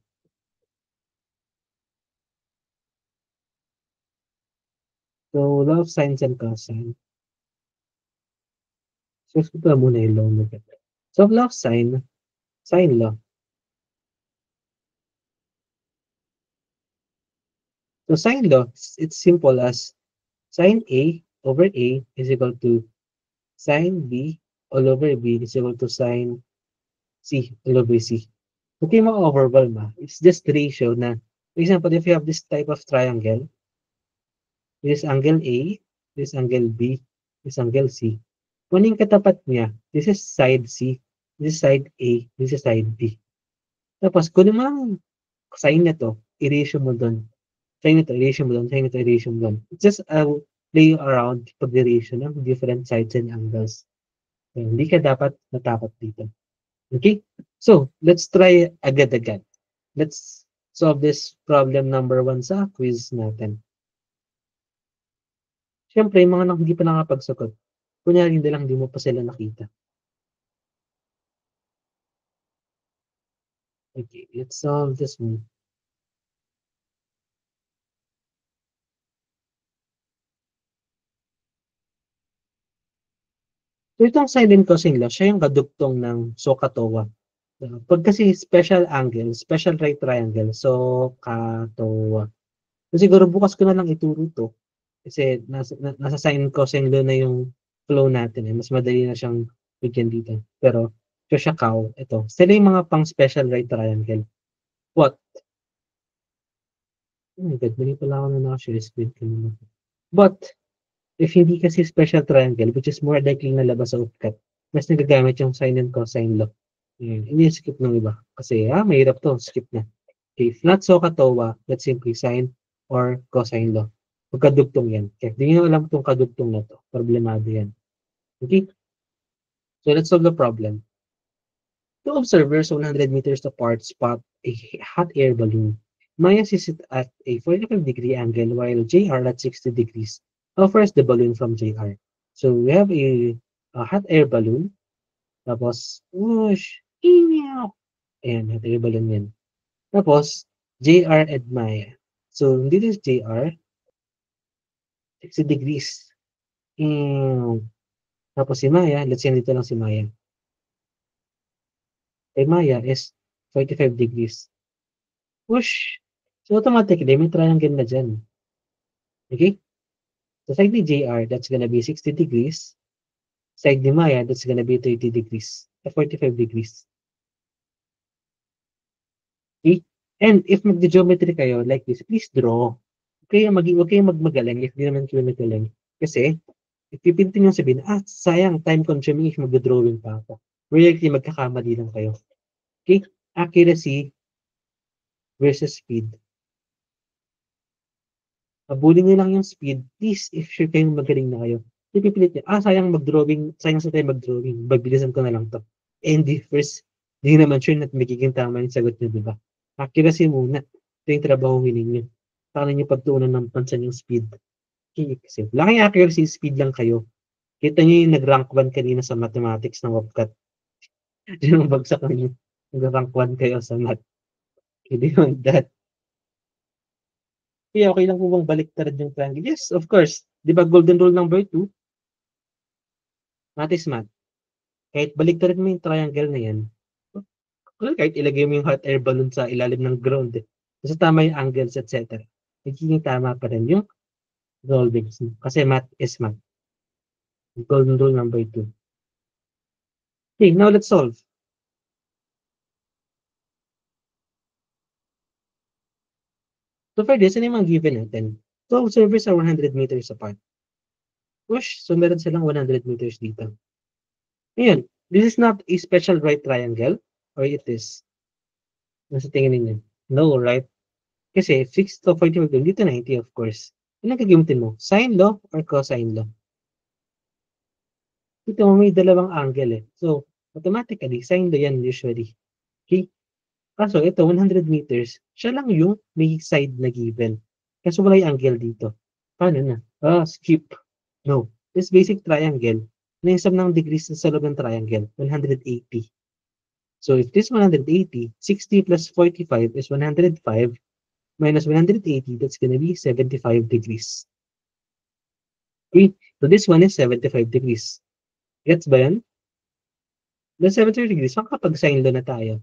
Speaker 1: So, law of sine and cosine. So, ito muna yung law na ganda. So, law of sine law. So, sine law, it's simple as sine A over A is equal to sine B all over B is equal to sine C all over C. Okay, ma-overwhelm it's just ratio na, for example, if you have this type of triangle, this angle A, this angle B, this angle C. Kung yung katapat niya, this is side C, this is side A, this is side B. Tapos, kung yung mga sine na to, i-ratio mo doon. Sign ito, erase mo doon, sign ito, erase mo doon. It's just play around pag-duration ng different sides and angles. So, hindi ka dapat natakot dito. Okay? So, let's try agad-agad. Let's solve this problem number 1 sa quiz natin. Siyempre, yung mga hindi pa nakapagsagot, kunyari hindi lang, hindi mo pa sila nakita. Okay, let's solve this one. So, itong silent cosine law, siya yung kadugtong ng SOHCAHTOA. Pag kasi special angle, special right triangle, SOHCAHTOA. So, siguro bukas ko na lang ituro to. Kasi nasa sin cosine law na yung flow natin. Mas madali na siyang bigyan dito. Pero, siya ito. Sila yung mga pang special right triangle. What? Oh my God, mali pala ako na naka-share screen kanina. But, if hindi kasi special triangle, which is more likely na labas sa UPCAT, mas nagagamit yung sin and cosine law. Hindi skip ng iba. Kasi, mahirap to. Skip na. Okay, if not SOHCAHTOA, let's simply sine or cosine law. Pagkadugtong yan. Okay, hindi nyo alam itong kadugtong na to. Problemado yan. Okay? So, let's solve the problem. Two observers 100 meters apart spot a hot air balloon. Maya sees it at a 45-degree angle while JR at 60 degrees offers the balloon from JR. So, we have a hot air balloon. Tapos, whoosh, email. Ayan, hot air balloon yan. Tapos, JR and Maya. So, this is JR. 60 degrees. Tapos si Maya, let's say dito lang si Maya. Kay Maya is 45 degrees. Whoosh! So, automatically, may triangle na dyan. Okay? So, side ni JR, that's gonna be 60 degrees. Side ni Maya, that's gonna be 30 degrees. 45 degrees. Okay? And if mag-geometry kayo like this, please draw. Huwag kayong magmagaling if di naman kayo magaling. Kasi, if pipintin nyo sabihin, sayang, time consuming if mag-drawing pa ako. Really, magkakamali lang kayo. Okay? Accuracy versus speed. Pabulin nyo lang yung speed. Please, if sure kayong magaling na kayo. Ipipilit nyo, sayang mag-drawing, sayang sa tayo mag-drawing. Magbilisan ko na lang to. And the first, di naman sure na magiging tama yung sagot nyo, diba? Accuracy muna. Ito yung trabaho ninyo. Paano nyo pagtuunan ng pansan yung speed? Okay, kasi laking accuracy, speed lang kayo. Kita nyo yung nag-rank 1 kanina sa mathematics ng WAPCAT. Yung bagsak nyo. Nag-rank 1 kayo sa math. Hindi on that. Kaya okay lang po bang baliktaran yung triangle? Yes, of course. Di ba golden rule number 2? Math is math. Kahit baliktaran mo yung triangle na yan, kahit ilagay mo yung hot air balloon sa ilalim ng ground, kasi tama yung angles, etc. Nagiging tama pa rin yung solving. Kasi math is math. Golden rule number 2. Okay, now let's solve. So for this, ano yung mga given natin? So observers are 100 meters apart. Whoosh! So meron silang 100 meters dito. Ayan, this is not a special right triangle, or it is? Nasa tingin ninyo? No, right? Kasi 6 to 45 dito 90, of course. Ano gagamitin mo? Sine law or cosine law? Ito may dalawang angle eh. So, automatically, sine law yan usually. Okay? Kaso, ito, 100 meters, siya lang yung may side na given. Kaso wala yung angle dito. Paano na? Skip. No. This basic triangle, na-sum ng degrees sa loob ng triangle, 180. So, if this 180, 60 plus 45 is 105, minus 180, that's gonna be 75 degrees. Okay? So, this one is 75 degrees. Gets ba yan? The 75 degrees, makapag-sine law na tayo.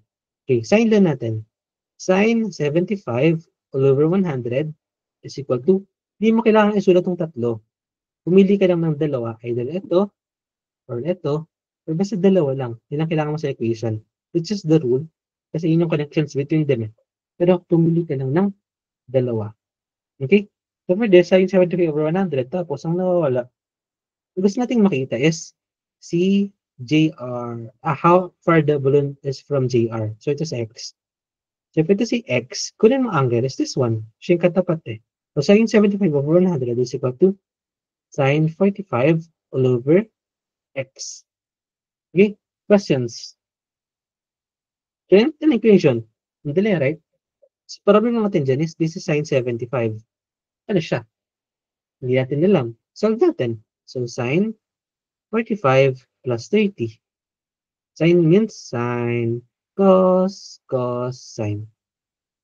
Speaker 1: Okay, sine law natin. Sine 75 all over 100 is equal to, hindi mo kailangan isulat ng tatlo. Pumili ka lang ng dalawa, either ito, or basta dalawa lang. Yun ang kailangan mo sa equation. Which is the rule, kasi yun yung connections between them. Pero pumili ka lang ng dalawa. Okay? So for this, sine 75 over 100, tapos ang nawawala, gusto nating makita is si JR, how far the balloon is from JR. So it is X.
Speaker 6: Siyempre ito si x, kunin mo angle is this one. Siya yung katapat eh. So sin 75 over 100 is equal to sin 45 all over x. Okay? Questions? Then, an equation. Madali, right? So, problem natin dyan is this is sin 75. Ano siya? Hindi natin alam. Solve natin. So, sin 45 plus 30. Sin means sin, cos, sin.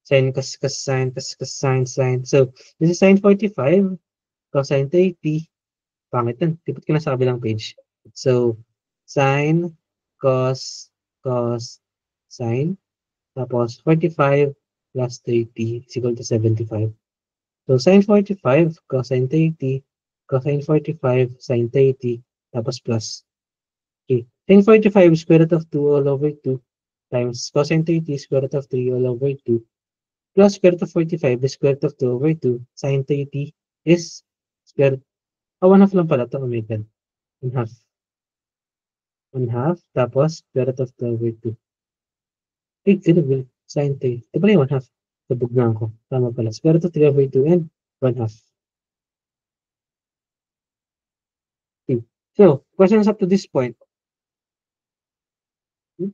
Speaker 6: Sin, cos, sin, cos, sin, sin. So, this is sin 45, cosine 30. Pangit yan. Tipot ka na sa kabilang page. So, sin, cos, sin. Tapos, 45 plus 30 is equal to 75. So, sin 45, cosine 30, cosine 45, sin 30, tapos plus. Okay. Sin 45 square root of 2 all over 2 times cosine 30 square root of 3 all over 2 plus square root of 45 the square root of 2 over 2 sin 30 is square root. 1/2 lang pala ito. Oh my God. 1/2. 1/2 tapos square root of 2 over 2. Eh, ganun. Sin 30. Ito pala yung 1/2. Nabugnan ko. Tama pala. Square root of 3 over 2 and 1/2. Okay. So, questions up to this point.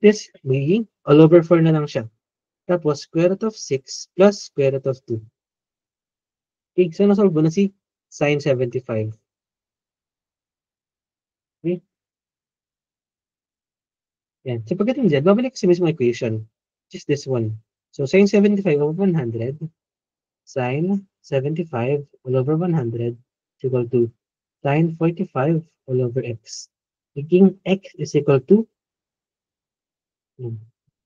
Speaker 6: This magiging all over 4 na lang siya. Tapos, square root of 6 plus square root of 2. Okay, so nasolve mo na si sin 75. Okay. Yan. So, pagdating dyan, babalik sa mismo equation, which is this one. So, sin 75 over 100, sin 75 all over 100 is equal to sin 45 all over x. Magiging x is equal to,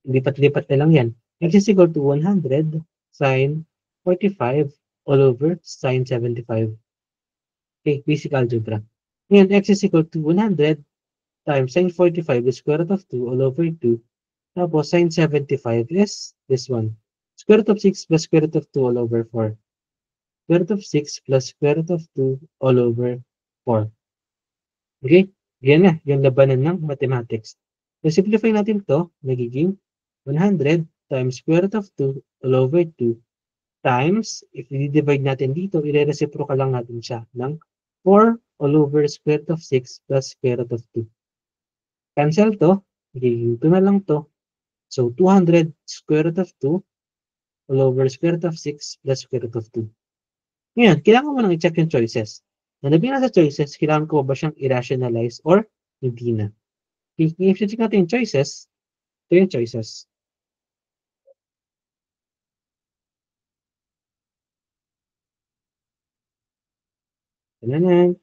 Speaker 6: lipat-lipat na lang yan. X is equal to 100 sin 45 all over sin 75. Okay, basic algebra. Ngayon, x is equal to 100 times sin 45 is square root of 2 all over 2. Tapos, sin 75 is this one. Square root of 6 plus square root of 2 all over 4. Square root of 6 plus square root of 2 all over 4. Okay? Yan na, yung labanan ng mathematics. So, simplify natin to, magiging 100 times square root of 2 all over 2 times, if i-divide natin dito, i-reciprocal lang natin siya ng 4 all over square root of 6 plus square root of 2. Cancel to, magiging 2 na lang to. So, 200 square root of 2 all over square root of 6 plus square root of 2. Ngayon, kailangan mo nang i-check yung choices. Nanabi na sa choices, kailangan ko ba siyang i-rationalize or hindi na. If i-check natin yung choices, ito yung choices. Tananan.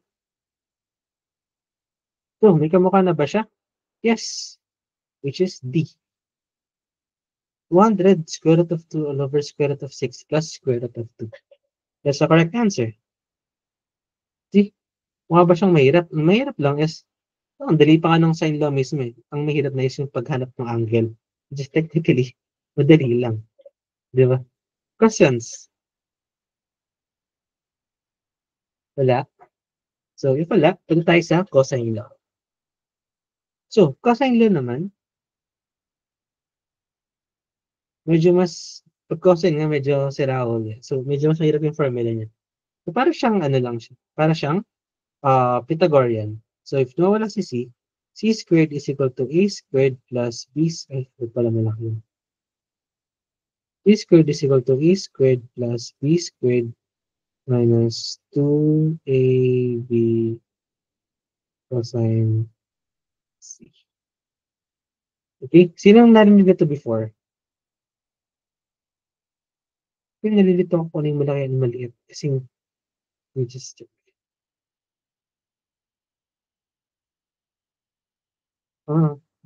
Speaker 6: So, may kamukha na ba siya? Yes. Which is D. 200 square root of 2 all over square root of 6 plus square root of 2. That's the correct answer. See? Mukha ba siyang mahirap? Ang mahirap lang is, ang dali pa nga ng sine law mismo eh. Ang mahirap na is yung paghanap ng angle. Just technically, madali lang. Di ba? Questions? Wala? So, if wala, punta tayo sa cosine law. So, cosine law naman, medyo mas, pag cosine nga, medyo sirao. So, medyo mas mahirap yung formula niya. So, para siyang, ano lang siya, para siyang Pythagorean. So, if nawala si C, C squared is equal to A squared plus B, ay, pala malaki yun. C squared is equal to A squared plus B squared minus 2AB cosine C. Okay? Sinong narinig ito before? Kaya nalilito ako kung ano yung malaki at maliit. Kasi, we just check.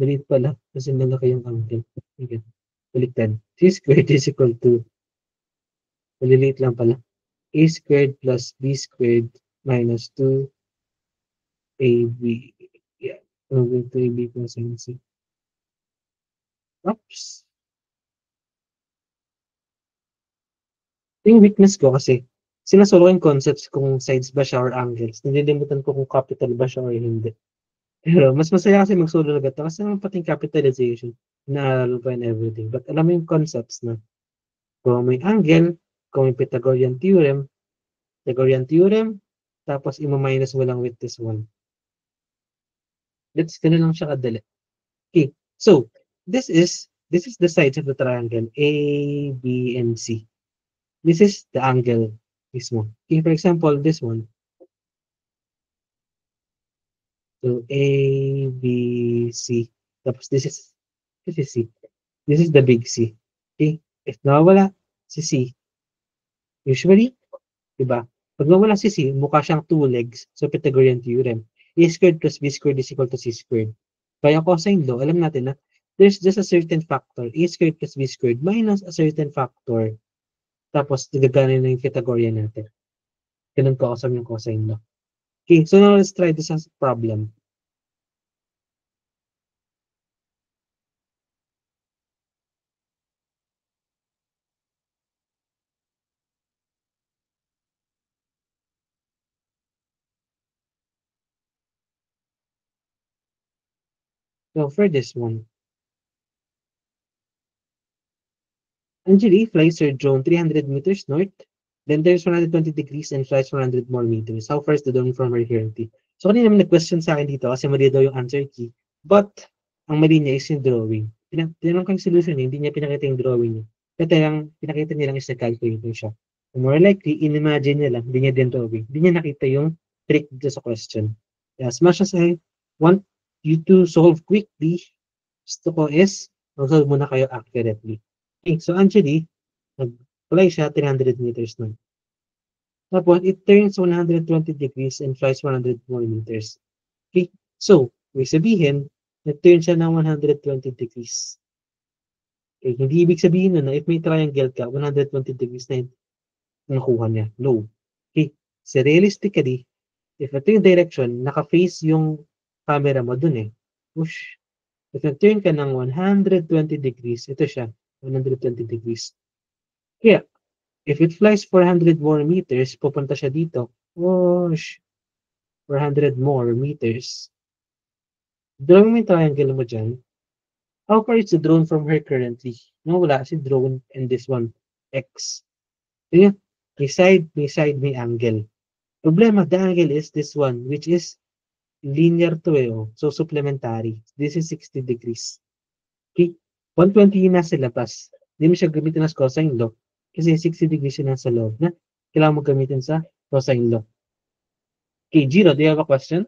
Speaker 6: Maliit pala. Kasi malaki yung angle. Okay. Baliktad. C squared is equal to, maliliit lang pala. A squared plus B squared minus 2AB. Yeah. Going to AB cosine C. Oops. Yung weakness ko kasi, sinasolo yung concepts kung sides ba siya or angles. Nililimutan ko kung capital ba siya or hindi. Pero mas masaya kasi mag-solo na gato kasi naman pating capitalization, naaral pa and everything. But alam mo yung concepts na Kung may angle, kung may Pythagorean theorem, tapos ima-minus mo lang with this one. That's ganun lang siya kadali. Okay, so this is the sides of the triangle A, B, and C. This is the angle mismo. Okay, for example, this one. So A, B, C. Tapos this is C. This is the big C. Okay? If nawawala si C, usually, diba? Pag nawala si C, mukha siyang two legs. So Pythagorean theorem. A squared plus B squared is equal to C squared. Kaya cosine law, alam natin na there's just a certain factor. A squared plus B squared minus a certain factor. Tapos, nagagana na yung Pythagorean natin. Ganun ko awesome yung cosine law. Okay, so now let's try this as a problem. So for this one, Anjali flies her drone 300 meters north, then there's 120 degrees and flies 100 more meters. How far is the drone from her currently? So kanina naman nag-question sa akin dito kasi mali daw yung answer key. But, ang mali niya is yung drawing. Tinanong ko yung solution niya, hindi niya pinakita yung drawing niya. Kaya lang, pinakita niya lang is nag-calculating siya. More likely, in-imagine niya lang, hindi niya din drawing. Hindi niya nakita yung trick dito sa question. As much as I want you to solve quickly, gusto ko is, mag-solve muna kayo accurately. Okay, so actually, nag-fly siya 300 meters na. Tapos, it turns 120 degrees and flies 100 more meters. Okay, so, may sabihin, nag-turn siya ng 120 degrees. Okay, hindi ibig sabihin na if may triangle ka, 120 degrees na nakuha niya. No. Okay, so realistically, if ito yung direction, naka-face yung camera mo dun eh. Push. If nag-turn ka ng 120 degrees, ito siya, 120 degrees. Kaya, if it flies 400 more meters, pupunta siya dito. Whoosh! 400 more meters. Drawing mo yung triangle mo dyan. How far is the drone from her currently? No, wala si drone and this one, X. Kaya, may side, may angle. Problema, the angle is this one, which is linear to eh. Oh. So, supplementary. This is 60 degrees. Okay? 120 yung nasa labas. Hindi mo siya gamitin as cosine law. Kasi 60 degrees yun nasa loob na kailangan mo gamitin sa cosine law. Okay, Gino, do you have a question?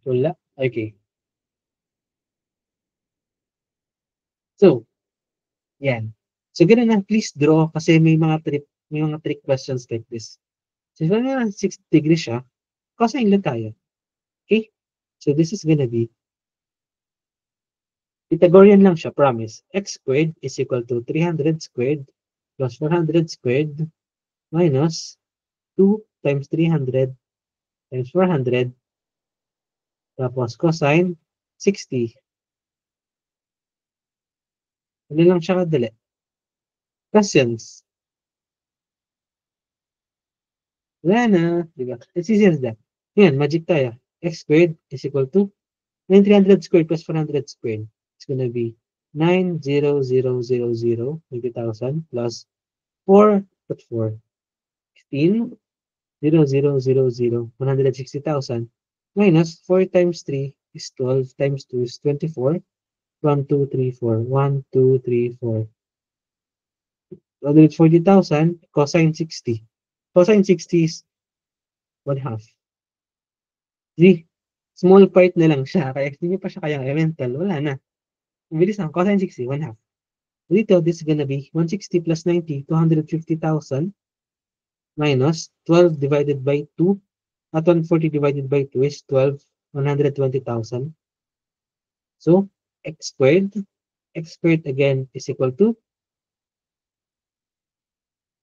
Speaker 6: Wala? Okay. So, yan. So, ganun na. Please draw kasi may mga trick questions like this. So, if 60 degrees siya, cosine lang tayo. Okay? So, this is gonna be Pythagorean lang siya, promise. X squared is equal to 300 squared plus 400 squared minus 2 times 300 times 400 tapos cosine 60. Ano lang siya kadali? Questions? Wala na. Diba? It's easy as that. Yan, magic tayo. X squared is equal to 300 squared plus 400 squared. It's gonna be 90000 20,000 plus 4 plus 4 16 0000 160,000 minus 4 times 3 is 12 times 2 is 24 1 2 3 4 1 2 3 4 140,000 cosine 60 cosine 60 is 1/2. See, small part na lang siya kaya hindi pa siya kayang elemental, wala na. Ang bilis lang, cosine 60, 1/2. Dito, this is gonna be 160 plus 90, 250,000 minus 12 divided by 2. At 140 divided by 2 is 12, 120,000. So, x squared again is equal to,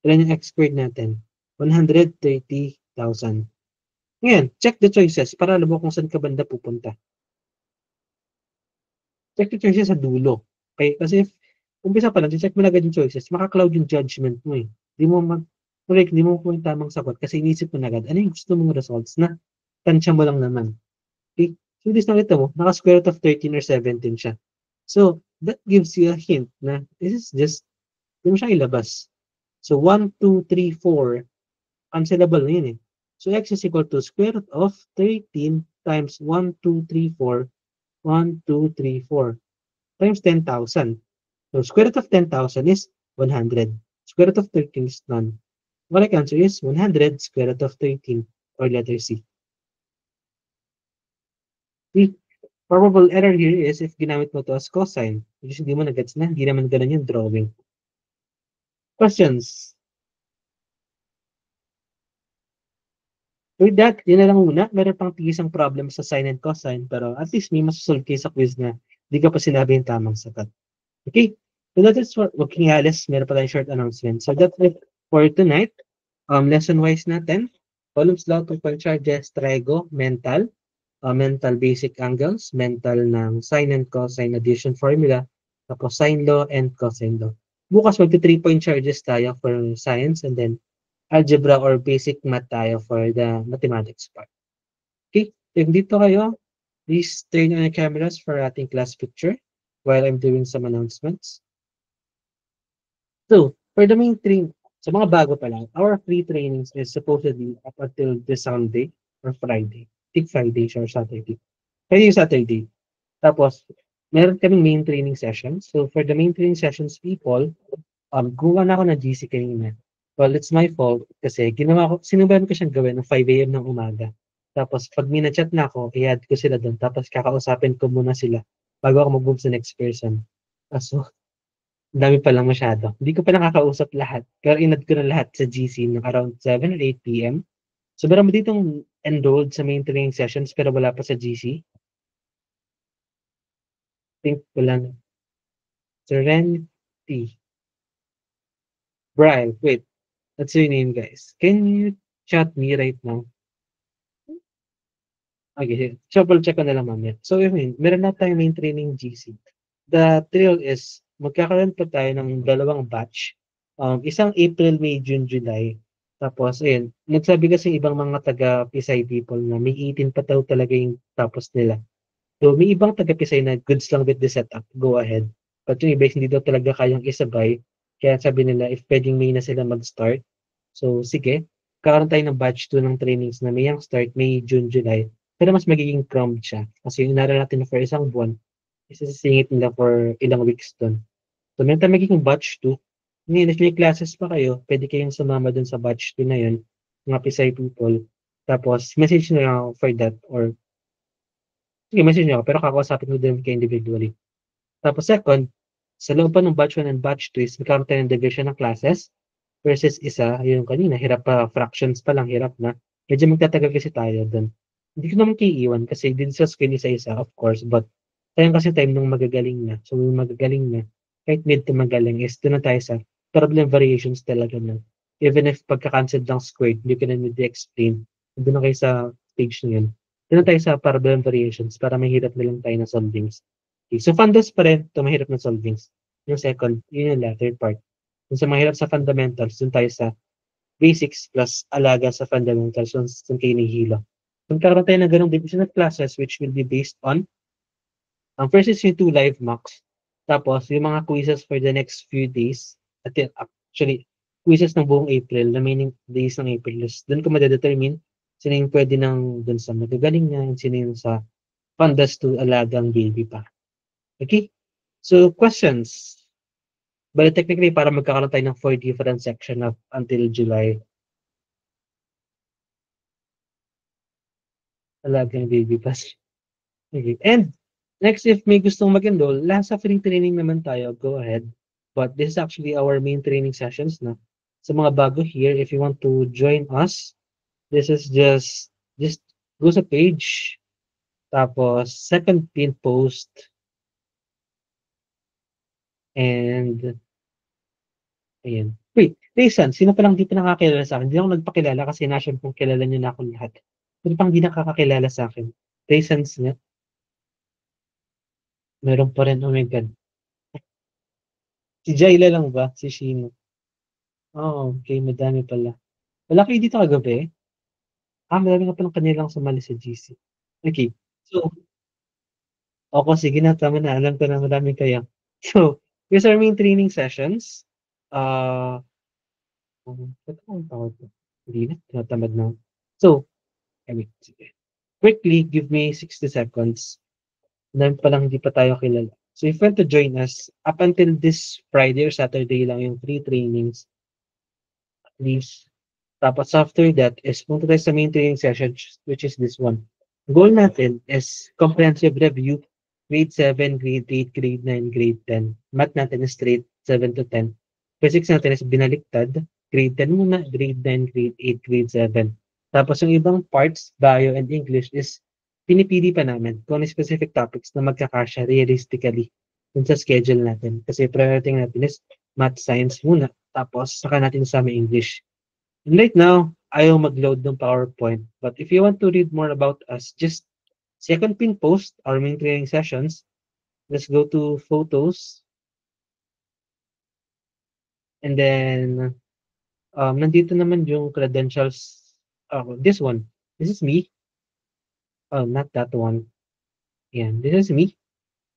Speaker 6: ilan yung x squared natin? 130,000. Ngayon, check the choices para alam mo kung saan ka banda pupunta. Check the choices sa dulo. Okay? Kasi if umpisa pa lang, check mo na agad yung choices, maka-cloud yung judgment mo eh. Hindi mo po yung tamang sagot kasi inisip mo na agad, ano yung gusto mong results na tansya mo lang naman. Okay? So this nakita mo, naka-square root of 13 or 17 siya. So that gives you a hint na this is just, hindi mo siya ilabas. So 1, 2, 3, 4, cancelable na yun eh. So x is equal to square root of 13 times 1, 2, 3, 4, 1, 2, 3, 4 times 10,000. So square root of 10,000 is 100. Square root of 13 is none. Correct answer is 100 square root of 13 or letter C. The probable error here is if ginamit mo to as cosine, which is hindi mo na-gets na, hindi naman ganun yung drawing. Questions? With that, yun na lang muna. Meron pang isang problem sa sine and cosine, pero at least may masasolve kayo sa quiz na di ka pa sinabi yung tamang sagot. Okay? So that is for working Alice. Meron pa tayong short announcement. So that's it for tonight. Lesson-wise natin. Coulomb's law, two-point charges, trigo, mental, mental basic angles, mental ng sine and cosine addition formula, tapos sine law and cosine law. Bukas magti 3-point charges tayo for science and then algebra or basic math tayo for the mathematics part. Okay, if dito kayo, please turn on your cameras for ating class picture while I'm doing some announcements. So, for the main training, sa mga bago pa lang, our free trainings is supposedly up until this Sunday or Friday. I think Friday or Saturday. Friday or Saturday. Tapos, meron kaming main training sessions. So, for the main training sessions, people, gumawa na ako ng GC kanina. Well, it's my fault kasi sinubukan ko siyang gawin ng 5 a.m. ng umaga. Tapos, pag minachat na ako, i-add ko sila doon. Tapos, kakausapin ko muna sila bago ako mag-move sa next person. So, dami pa lang masyado. Hindi ko pa nakakausap lahat. Pero inad ko na lahat sa GC ng around 7 or 8 p.m. So, marami ditong enrolled sa main training sessions pero wala pa sa GC. I think wala na. Serenity. Brian, wait. That's your name, guys. Can you chat me right now? Okay, double check ko na lang mamaya. So, meron na tayong main training GC. The drill is, magkakaroon pa tayo ng dalawang batch. Isang April, May, June, July. Tapos, ayun, nagsabi kasi ibang mga taga-Pisay people na may 18 pa daw talaga yung tapos nila. So, may ibang taga-Pisay na goods lang with the setup, go ahead. But yung iba, hindi daw talaga kayang isabay. Kaya sabi nila, if pwedeng May na sila mag-start. So, sige, kakaroon tayo ng batch 2 ng trainings na may yung start, May, June, July. Pero mas magiging cramped siya. Kasi yung inaral natin for isang buwan, isasingit nila for ilang weeks doon. So, meron tayo magiging batch 2. Ngayon, if may classes pa kayo, pwede kayong sumama dun sa batch 2 na yun, mga Pisay people. Tapos, message nyo ako for that or sige, message nyo ako, pero kakausapin ko din kayo individually. Tapos second, sa loob pa ng batch 1 and batch 2 is magkaroon tayo ng division ng classes versus isa, yung kanina, hirap pa, fractions pa lang, hirap na. Medyo magtatagal kasi tayo dun. Hindi ko naman kiiwan kasi din-discuss ko isa-isa, of course, but sayang kasi time nung magagaling na. So, yung magagaling na, kahit mid to magaling is doon na tayo sa problem variations talaga na. Even if pagka-cancel ng squared, hindi ko na need explain. Doon na kayo sa stage na yun. Doon na tayo sa problem variations para mahirap na lang tayo na solvings. Okay, so fundamentals pa rin, ito mahirap na solvings. Yung second, yun yung latter part. Yung sa mahirap sa fundamentals, doon tayo sa basics plus alaga sa fundamentals, doon kayo nahihilo. Magkakaroon tayo ng ganong division of classes which will be based on first is yung 2 live mocks. Tapos, yung mga quizzes for the next few days. At actually, quizzes ng buong April, remaining days ng April. Doon ko madedetermine sino yung pwede nang doon sa magagaling niya, sino yung sa pandas to alagang baby pa. Okay? So, questions. But technically, para magkakaroon tayo ng 4 different section of until July. Alagang baby pa. Okay. And, next, if may gustong mag-enroll, sa free training naman tayo, go ahead. But this is actually our main training sessions na. Sa mga bago here, if you want to join us, this is just go sa page, tapos second pin post, and ayan. Wait, Raysan, sino pa lang di pa nakakilala sa akin? Hindi ako nagpakilala kasi nasyon kung kilala niyo na ako lahat. Sino pang di nakakakilala sa akin? Raysans niya? Meron pa rin, oh my God. Si Jayla lang ba? Si Shino? Oh, okay, madami pala. Wala kayo dito kagabi? Madami nga palang kanilang sumali sa GC. Okay, so, Ako, sige na, tama na. Alam ko na marami kayo. So, here's our main training sessions. Ba't akong tawag ko? Hindi na, tinatamad na. So, sige. Quickly, give me 60 seconds. Dahil pa lang hindi pa tayo kilala. So, if you want to join us, up until this Friday or Saturday lang yung 3 trainings, please. Tapos after that is punta tayo sa main training session, which is this one. Goal natin is comprehensive review, grade 7, grade 8, grade 9, grade 10. Math natin is straight 7 to 10. Physics natin is binaliktad, grade 10 muna, grade 9, grade 8, grade 7. Tapos yung ibang parts, bio and English is pinipili pa namin kung ano specific topics na magkakasya realistically dun sa schedule natin. Kasi priority natin is math, science muna, tapos saka natin sa English. And right now, ayaw mag-load ng PowerPoint. But if you want to read more about us, just second pin post, our main training sessions. Let's go to photos. And then, nandito naman yung credentials. This one. This is me. Oh, not that one. Yeah, this is me.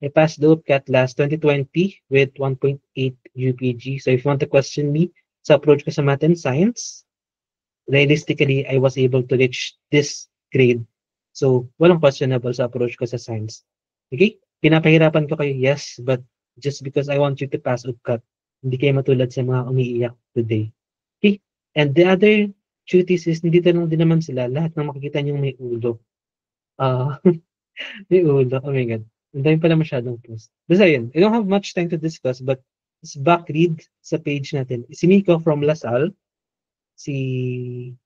Speaker 6: I passed the UPCAT last 2020 with 1.8 UPG. So if you want to question me sa approach ko sa math and science, realistically, I was able to reach this grade. So, walang questionable sa approach ko sa science. Okay? Pinapahirapan ko kayo, yes, but just because I want you to pass UPCAT, hindi kayo matulad sa mga umiiyak today. Okay? And the other duties is, nandito lang din naman sila, lahat ng makikita niyong may ulo. May ulo, oh my God. Ang dami pala masyadong post. Basta yun, I don't have much time to discuss, but let's back read sa page natin. Si Miko from LaSalle, si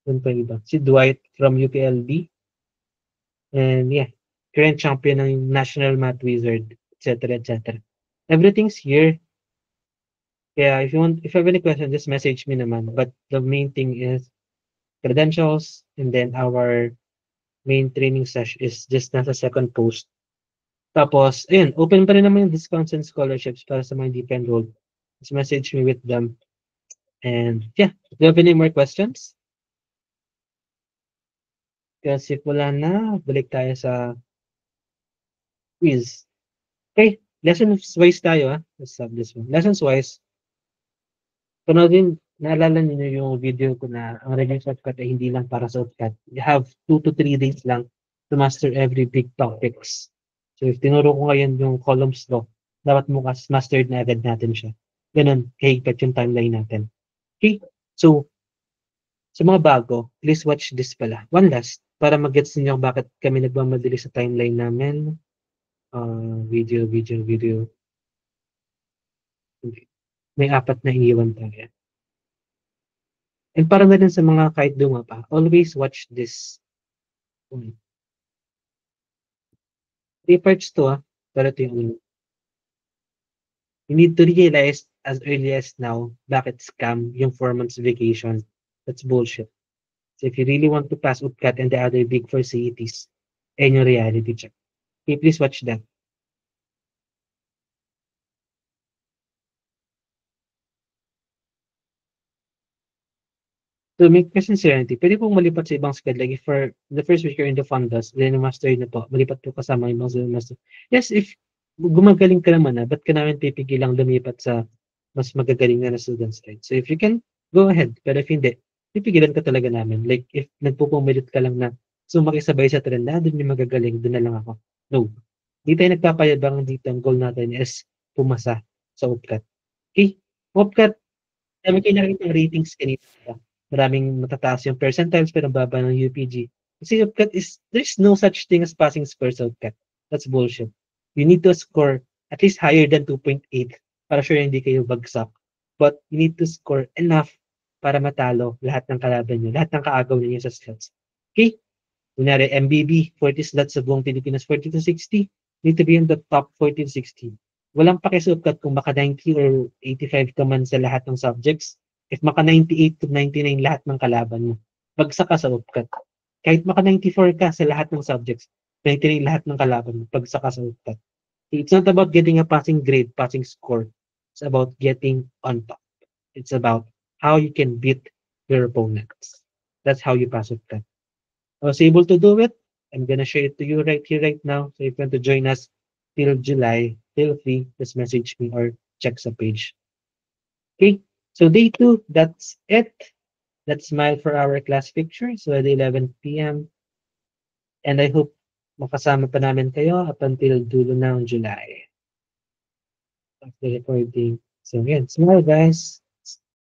Speaker 6: Dwight from UPLB, and yeah, current champion ng National Math Wizard, etc. etc. Everything's here. Yeah, if you have any question, just message me naman. But the main thing is credentials, and then our main training session is just nasa second post. Tapos, ayun, open pa rin naman yung discounts and scholarships para sa mga deep enrolled. Just message me with them. And yeah, do you have any more questions? Kasi wala na, balik tayo sa quiz. Okay, lessons wise tayo Let's have this one. Lessons wise, panoorin, naalala niyo yung video ko na ang review shortcut ay hindi lang para sa UPCAT. You have 2 to 3 days lang to master every big topics. So if tinuro ko ngayon yung columns law, dapat mastered na agad natin siya. Ganun, kahigpat yung timeline natin. Okay, so sa mga bago, please watch this pala. One last, para mag-gets niyo bakit kami nagmamadali sa timeline namin. Video. May 4 na iiwan tayo. And para na rin sa mga kahit dunga pa, always watch this. 3 parts to pero ito yung ulo. You need to realize as early as now, bakit scam yung 4 months vacation. That's bullshit. So if you really want to pass UPCAT and the other big 4 CETs, and your reality check. Okay, please watch that. To make question serenity, pwede pong malipat sa ibang schedule. Like if for the first week you're in the fundas, then master na po, malipat po kasama yung mga master. Yes, if gumagaling ka naman ba't ka namin pipigilang lumipat sa mas magagaling na students, right? So if you can, go ahead. Pero if hindi, pipigilan ka talaga namin. Like if nagpupumilit ka lang na sumakisabay sa trend na doon yung magagaling, doon na lang ako. No. Hindi tayo nagpapayabang dito. Ang goal natin is pumasa sa UPCAT. Okay? UPCAT, kami kayo nakikita ng ratings kanina. Maraming matataas yung percentiles pero baba ng UPG. Kasi UPCAT is, there's no such thing as passing score sa UPCAT. That's bullshit. You need to score at least higher than 2.8 para sure hindi kayo bagsak. But you need to score enough para matalo lahat ng kalaban nyo, lahat ng kaagaw ninyo sa slots. Okay? Kunyari, MBB, 40 slots sa buong Pilipinas, 40 to 60, need to be in the top 40 to 60. Walang pakisupkat kung maka 90 or 85 ka man sa lahat ng subjects. If maka 98 to 99 lahat ng kalaban mo, bagsak ka sa UPCAT. Kahit maka 94 ka sa lahat ng subjects, 99 lahat ng kalaban mo, bagsak ka sa UPCAT. It's not about getting a passing grade, passing score. It's about getting on top. It's about how you can beat your opponents. That's how you pass UPCAT. I was able to do it. I'm gonna share it to you right here, right now. So if you want to join us till July, feel free, just message me or check sa page. Okay, so day 2, that's it. That's Smile for our class picture. So at 11 p.m. And I hope makasama pa namin kayo up until dulo ng July of the recording. So again, smile guys.